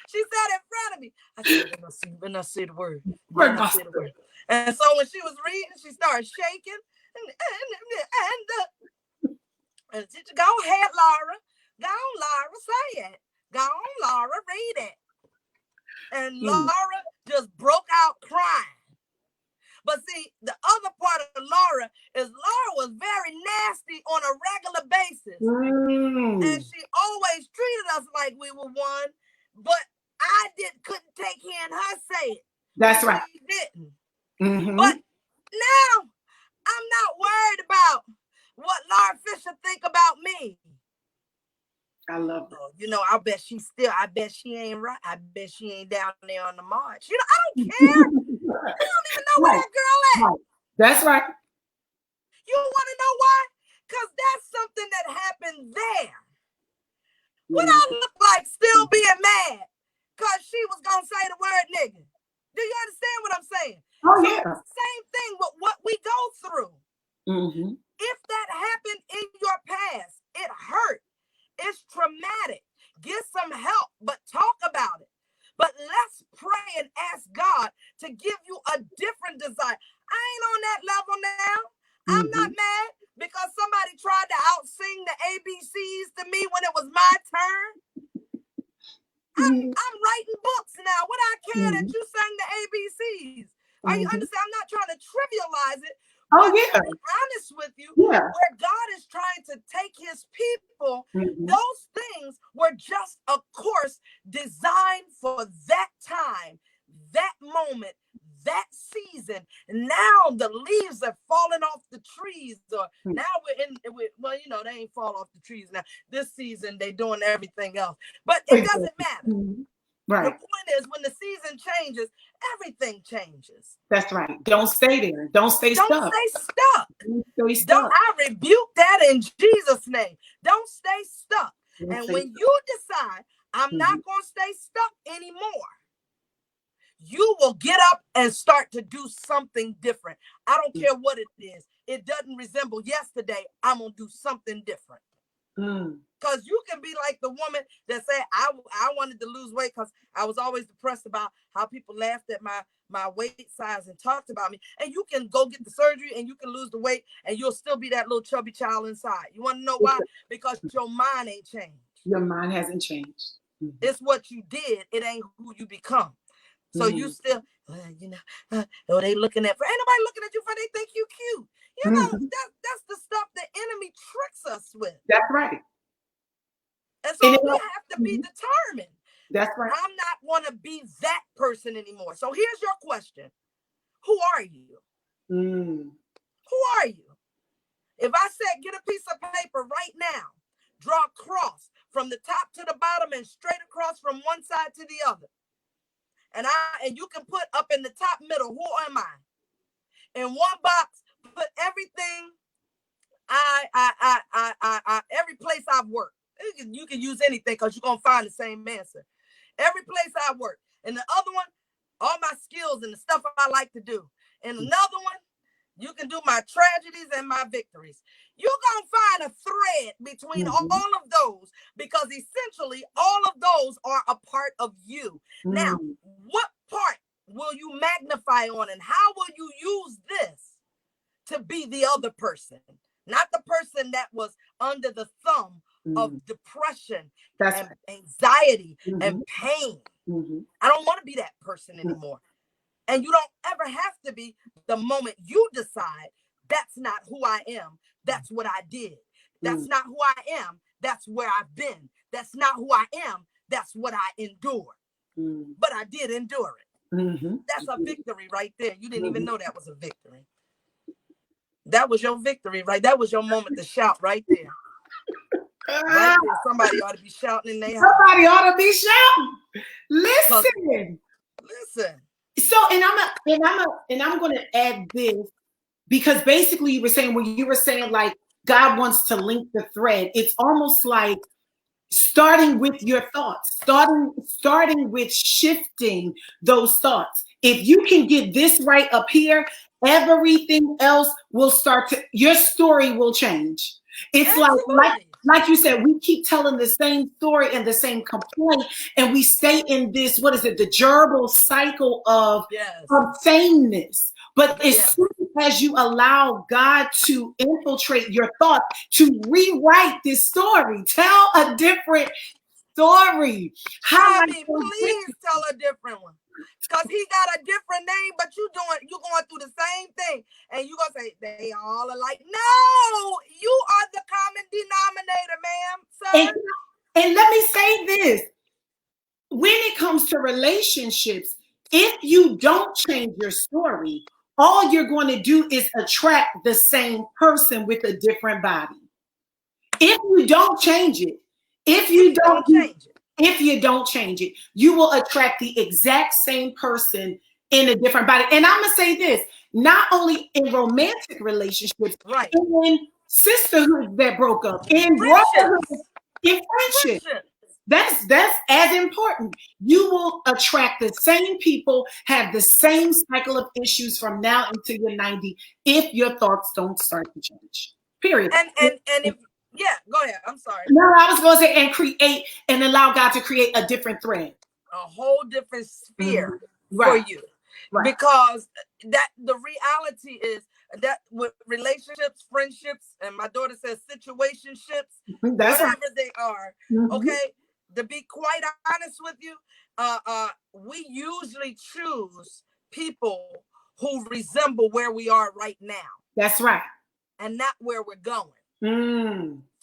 She sat in front of me. I said, you better not say the word. You better not say the word. And so when she was reading, she started shaking. And the teacher, go ahead, Laura. Go on, Laura, say it. Go on, Laura, read it. And Laura just broke out crying. But see, the other part of Laura is Laura was very nasty on a regular basis. And she always treated us like we were one. But I couldn't take hearing her say it. That's right. She didn't. But now I'm not worried about what Laura Fisher think about me. I love that. You know, I bet she ain't right. I bet she ain't down there on the march. You know, I don't care. I don't even know where that girl at. Right. That's right. You want to know why? Because that's something that happened there. What I look like still being mad because she was going to say the word nigga. Do you understand what I'm saying? Oh, yeah. Same thing with what we go through. If that happened in your past, it hurt. It's traumatic. Get some help, but talk about it. But let's pray and ask God to give you a different desire. I ain't on that level now. I'm not mad because somebody tried to out-sing the ABCs to me when it was my turn. I'm writing books now. What I care that you sang the ABCs. Are you understand? I'm not trying to trivialize it. Oh, but yeah. to be honest with you, where God is trying to take his people, those things were just a course designed for that time, that moment, that season. Now the leaves are falling off the trees, or now well, you know, they ain't fall off the trees now. This season they doing everything else, but it doesn't matter. Right. The point is, when the season changes, everything changes. That's right. Don't stay there. Don't stay stuck. Don't stay stuck. Don't stay stuck. I rebuke that in Jesus' name. Don't stay stuck. And when you decide, I'm not going to stay stuck anymore, you will get up and start to do something different. I don't care what it is. It doesn't resemble yesterday. I'm going to do something different. Because you can be like the woman that said, I wanted to lose weight because I was always depressed about how people laughed at my weight size and talked about me. And you can go get the surgery and you can lose the weight and you'll still be that little chubby child inside. You want to know why? Because your mind ain't changed. Your mind hasn't changed. It's what you did. It ain't who you become. So you still, you know, they looking at, ain't nobody looking at you for they think you cute. You know, that's the stuff the enemy tricks us with. That's right. And so we have to be determined. That's right. I'm not going to be that person anymore. So here's your question. Who are you? Who are you? If I said, get a piece of paper right now, draw a cross from the top to the bottom and straight across from one side to the other. And you can put up in the top middle, who am I? In one box, put everything every place I've worked. You can use anything because you're gonna find the same answer. Every place I work. And the other one, all my skills and the stuff I like to do. And another one, you can do my tragedies and my victories. You're gonna find a thread between all of those because essentially all of those are a part of you. Now, what part will you magnify on and how will you use this to be the other person? Not the person that was under the thumb of depression and anxiety and pain. I don't want to be that person anymore. And you don't ever have to be the moment you decide that's not who I am. That's what I did. That's not who I am. That's where I've been. That's not who I am. That's what I endured. But I did endure it. That's a victory right there. You didn't even know that was a victory. That was your victory, right? That was your moment to shout right there. Right there. Somebody ought to be shouting in their house. Somebody ought to be shouting. Listen. So, and I'm going to add this because basically you were saying when you were saying like God wants to link the thread. It's almost like starting with your thoughts, starting with shifting those thoughts. If you can get this right up here, everything else will start to, your story will change. It's like like you said, we keep telling the same story and the same complaint, and we stay in this, what is it, the gerbil cycle of sameness. But as soon as you allow God to infiltrate your thoughts, to rewrite this story, tell a different story. Please tell a different one. Because he got a different name, but you going through the same thing. And you gonna say they all are like, no, you are the common denominator, ma'am, sir. And let me say this. When it comes to relationships, if you don't change your story, all you're going to do is attract the same person with a different body. If you don't change it, if you don't change it, you will attract the exact same person in a different body. And I'm going to say this, not only in romantic relationships, in sisterhoods that broke up, in brotherhoods, in friendship. That's as important. You will attract the same people, have the same cycle of issues from now until you're 90 if your thoughts don't start to change. Period. And if go ahead. I'm sorry. No, I was going to say, and create and allow God to create a different thread, a whole different sphere for you, because that the reality is that with relationships, friendships, and my daughter says situationships, whatever they are, okay. To be quite honest with you, we usually choose people who resemble where we are right now. That's right. And not where we're going.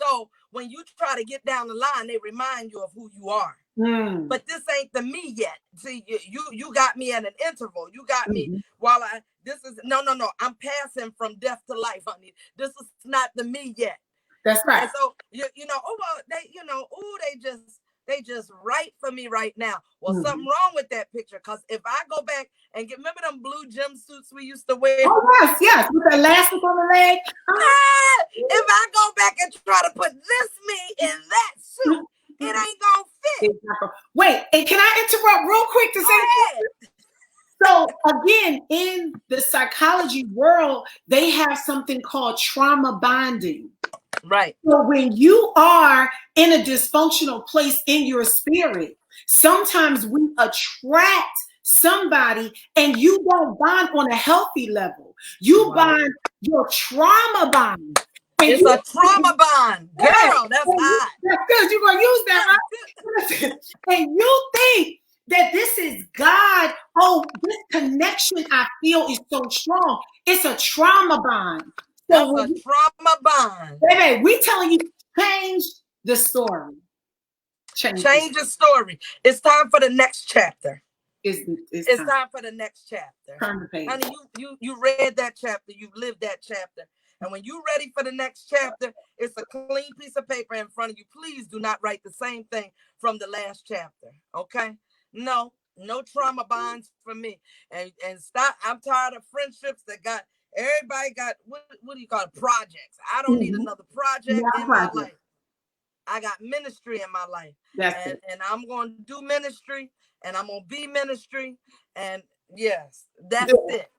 So when you try to get down the line, they remind you of who you are. But this ain't the me yet. See, you got me at an interval. You got me while no. I'm passing from death to life, honey. This is not the me yet. That's right. And so they just right for me right now. Well, something wrong with that picture, because if I go back and remember them blue jumpsuits we used to wear? Oh, yes, with the elastic on the leg. If I go back and try to put this me in that suit, it ain't gonna fit. Exactly. Wait, and can I interrupt real quick to say? So again, in the psychology world, they have something called trauma bonding. Right. So when you are in a dysfunctional place in your spirit, sometimes we attract somebody and you don't bond on a healthy level. You bond your trauma bond. It's a trauma bond. Girl, that's hot. That's good. You're going to use that, right? And you think that this is God. Oh, this connection I feel is so strong. It's a trauma bond. So that's a trauma bond. Baby, we telling you, change the story. Change the story. It's time for the next chapter. It's time for the next chapter. Turn the page. Honey, you read that chapter. You've lived that chapter. And when you're ready for the next chapter, it's a clean piece of paper in front of you. Please do not write the same thing from the last chapter. Okay? No trauma bonds for me. And stop. I'm tired of friendships that got everybody got what do you call it? Projects. I don't need another project in my life. I got ministry in my life. And I'm going to do ministry, and I'm going to be ministry. And yes, that's it.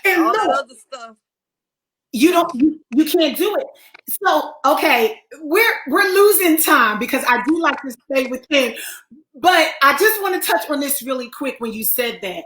And all that other stuff. You can't do it. So, okay, we're losing time because I do like to stay within. But I just want to touch on this really quick when you said that.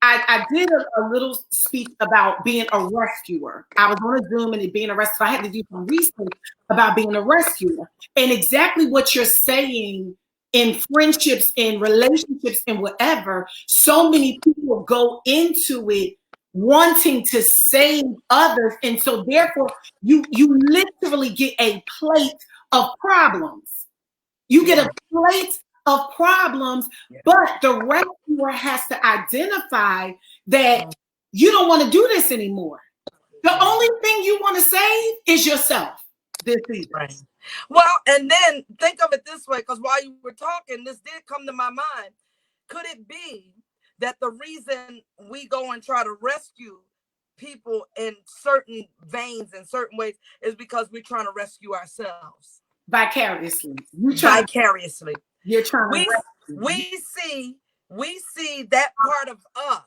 I did a little speech about being a rescuer. I was on a Zoom and it being a rescuer. I had to do some research about being a rescuer. And exactly what you're saying in friendships, in relationships, and whatever, so many people go into it wanting to save others. And so therefore, you literally get a plate of problems. You get a plate of problems, but the rescuer has to identify that you don't want to do this anymore. The only thing you want to save is yourself this season. Right. Well, and then think of it this way, because while you were talking, this did come to my mind. Could it be that the reason we go and try to rescue people in certain veins, in certain ways, is because we're trying to rescue ourselves? Vicariously. Vicariously. You're trying to we see that part of us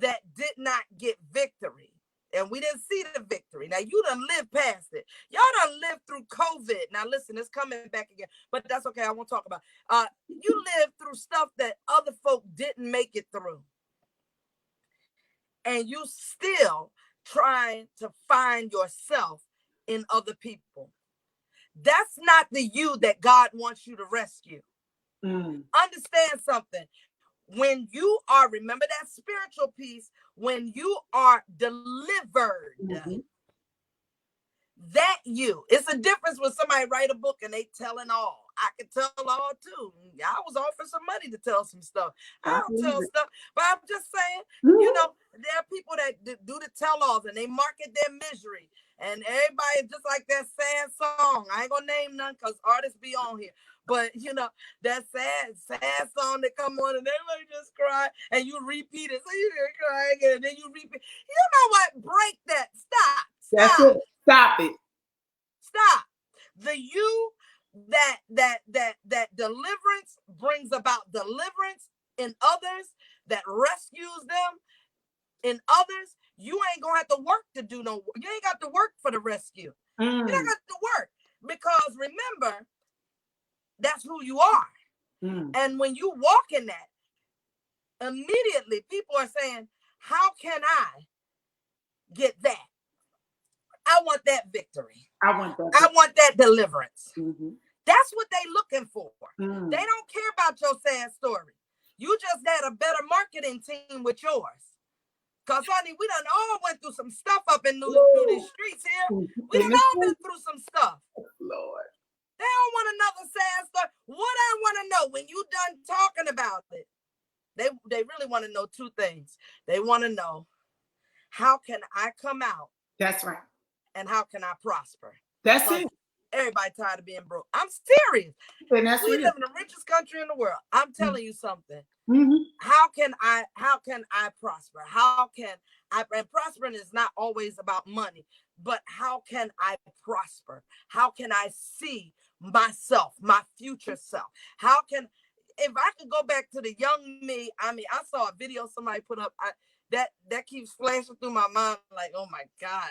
that did not get victory. and we didn't see the victory. Now you done lived past it. Y'all done lived through COVID. Now listen, it's coming back again, but that's okay. I won't talk about you lived through stuff that other folk didn't make it through. And you still trying to find yourself in other people. That's not the you that God wants you to rescue. Understand something. When you are, remember that spiritual piece, when you are delivered, that you, it's a difference when somebody write a book and they telling all. I can tell all too. I was offered some money to tell some stuff. I don't tell stuff, but I'm just saying, you know, there are people that do the tell-alls and they market their misery. And everybody, just like that sad song, I ain't gonna name none because artists be on here. But you know, that sad song that come on and everybody just cry and you repeat it. So you cry again and then you repeat. You know what? Break that. Stop. That's it. Stop it. Stop. The you that deliverance brings about deliverance in others, that rescues them in others. You ain't gonna have to work to do no. You ain't got to work for the rescue. You don't got to work because remember, that's who you are. And when you walk in that, immediately people are saying, "How can I get that? I want that victory. I want that. I want that deliverance." That's what they looking for. They don't care about your sad story. You just had a better marketing team with yours. Because, honey, we done all went through some stuff up in through these streets here. We done all been through some stuff. Lord. They don't want another sad story. What I want to know when you done talking about it, they really want to know two things. They want to know, how can I come out? That's right. And how can I prosper? That's it. Everybody tired of being broke. I'm serious. We live in the richest country in the world. I'm telling you something. How can I prosper? How can I, and prospering is not always about money, but how can I prosper? How can I see myself, my future self? How can, if I could go back to the young me, I mean, I saw a video somebody put up, that keeps flashing through my mind, like, oh my God,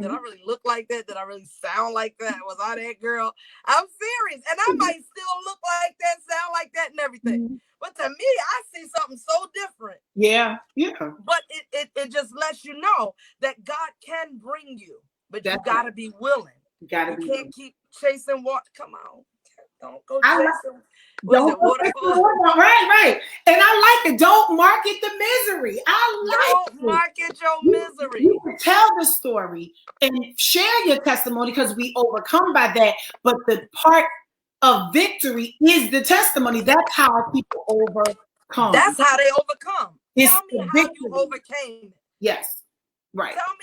did I really look like that? Did I really sound like that? Was I that girl? I'm serious. And I might still look like that, sound like that and everything. But to me, I see something so different. Yeah. But it just lets you know that God can bring you, but you got to be willing. You can't keep chasing water. Come on. Don't go chasing. Right. And I like it. Don't market the misery. Don't market your misery. You can tell the story and share your testimony because we overcome by that. But the part of victory is the testimony. That's how people overcome. That's how they overcome. It's tell me how you overcame it. Yes. Right. Tell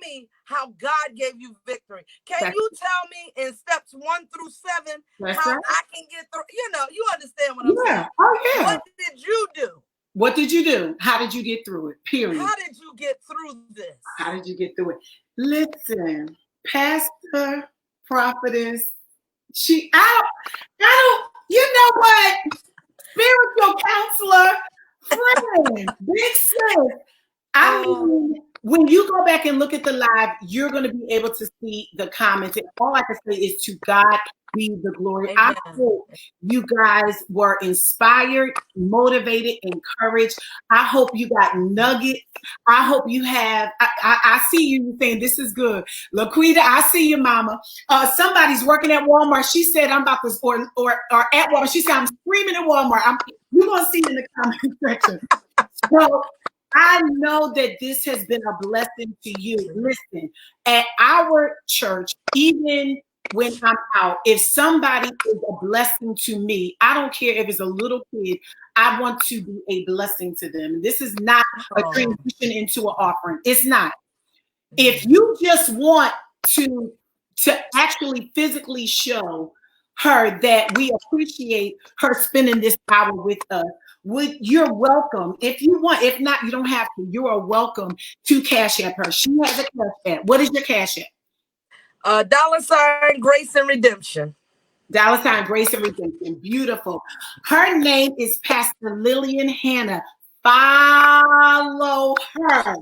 me how God gave you victory. Can you tell me in steps 1 through 7 how I can get through? You know, you understand what I'm saying. Oh, yeah. What did you do? What did you do? How did you get through it? Period. How did you get through this? How did you get through it? Listen, pastor, prophetess, I don't, you know what? Spiritual counselor, friend, big sis. I mean, when you go back and look at the live, you're going to be able to see the comments. And all I can say is to God be the glory. Amen. I hope you guys were inspired, motivated, encouraged. I hope you got nuggets. I hope you have, I see you saying this is good. Laquita, I see you, mama. Somebody's working at Walmart. She said I'm about to, or at Walmart. She said I'm screaming at Walmart. You're going to see in the comment section. So I know that this has been a blessing to you. Listen, at our church, even when I'm out, if somebody is a blessing to me, I don't care if it's a little kid, I want to be a blessing to them. This is not a transition into an offering. It's not. If you just want to actually physically show her that we appreciate her spending this hour with us, you're welcome. If you want, if not, you don't have to. You are welcome to Cash App her. She has a Cash App. What is your Cash App? $ Grace and Redemption. $ Grace and Redemption. Beautiful. Her name is Pastor Lillian Hanna, Follow her.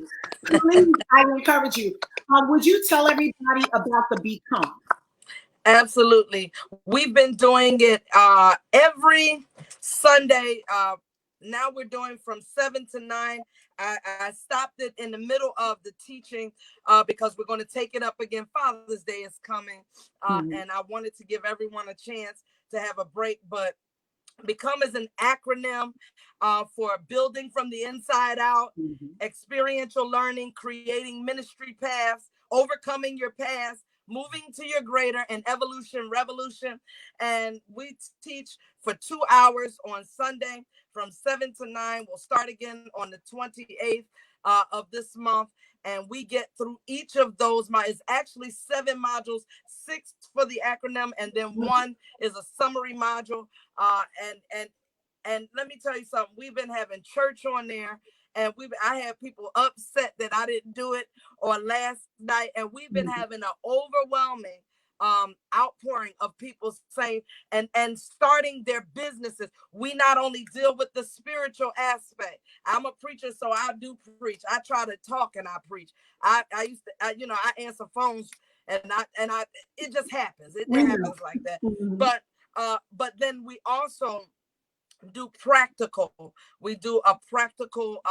Please, I encourage you. Would you tell everybody about the Become? Absolutely. We've been doing it every Sunday. Now we're doing from 7 to 9. I stopped it in the middle of the teaching because we're going to take it up again. Father's Day is coming. And I wanted to give everyone a chance to have a break. But Become is an acronym for building from the inside out, experiential learning, creating ministry paths, overcoming your past, moving to your greater, and evolution, revolution. And we teach for 2 hours on Sunday from 7 to 9. We'll start again on the 28th of this month. And we get through each of those. It's actually 7 modules, 6 for the acronym, and then 1 is a summary module. And let me tell you something. We've been having church on there, and I had people upset that I didn't do it on last night, and we've been having an overwhelming outpouring of people saying and starting their businesses. We not only deal with the spiritual aspect. I'm a preacher, so I do preach. I try to talk and I preach. I used to, I answer phones and I it just happens. It happens like that. But then we also do practical. We do a practical.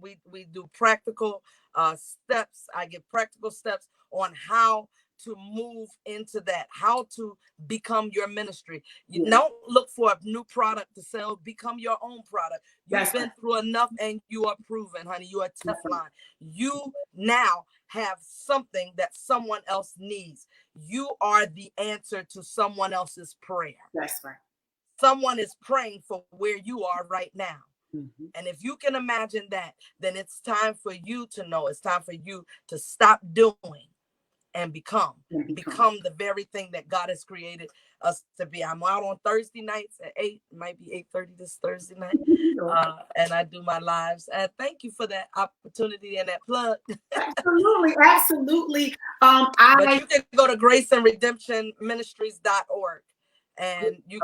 We do practical steps. I give practical steps on how to move into that, how to become your ministry. You don't look for a new product to sell, become your own product. You've been through enough and you are proven, honey. You are Teflon. You now have something that someone else needs. You are the answer to someone else's prayer. That's right. Someone is praying for where you are right now. And if you can imagine that, then it's time for you to know. It's time for you to stop doing and become the very thing that God has created us to be. I'm out on Thursday nights at 8, it might be 8:30 this Thursday night. And I do my lives. And thank you for that opportunity and that plug. Absolutely. But you can go to graceandredemptionministries.org and you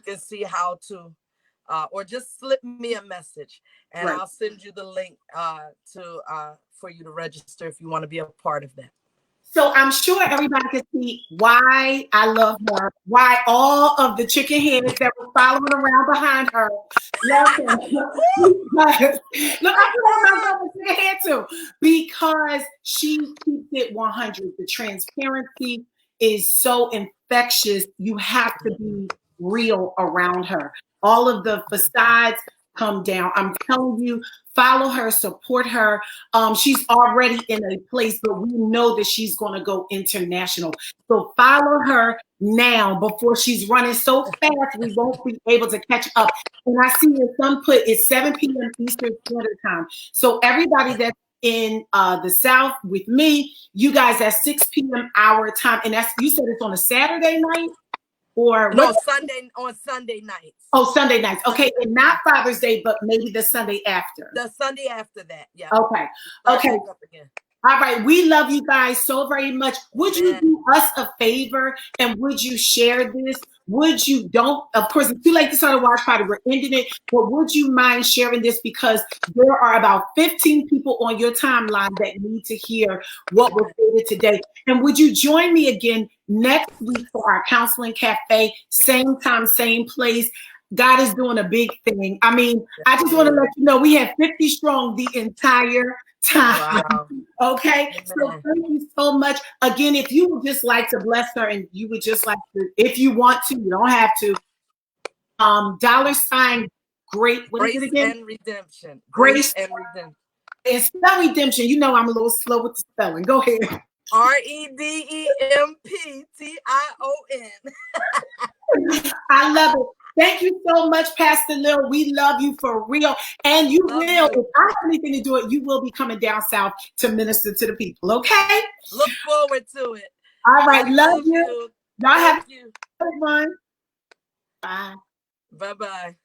can see how to or just slip me a message and I'll send you the link for you to register if you want to be a part of that. So I'm sure everybody can see why I love her, why all of the chicken heads that were following around behind her love her. Look, I feel myself a chicken head too, because she keeps it 100. The transparency is so infectious. You have to be real around her. All of the facades come down. I'm telling you, follow her, support her. She's already in a place, but we know that she's going to go international. So follow her now before she's running so fast we won't be able to catch up. And I see your son put it's 7 p.m. Eastern Standard Time. So everybody that's in the South with me, you guys at 6 p.m. our time. And that's, you said it's on a Saturday night? Or no, Sunday nights. Oh, Sunday nights. Okay, and not Father's Day, but maybe the Sunday after. The Sunday after that, yeah. Okay. All right, we love you guys so very much. Would you do us a favor and would you share this? Would you of course, it's too late to start a watch party, we're ending it, but would you mind sharing this because there are about 15 people on your timeline that need to hear what was stated today. And would you join me again next week for our Counseling Cafe, same time, same place? God is doing a big thing. I mean, I just want to let you know we had 50 strong the entire time. Wow. Okay, so thank you so much. Again, if you would just like to bless her and you would just like to, if you want to, you don't have to. $, great. What is it again? And redemption. Grace and redemption. And spell redemption. You know I'm a little slow with the spelling. Go ahead. REDEMPTION. I love it. Thank you so much, Pastor Lil. We love you for real. And you will, if I have anything to do it, you will be coming down south to minister to the people, okay? Look forward to it. All right, love you. Y'all have a good one. Bye. Bye-bye.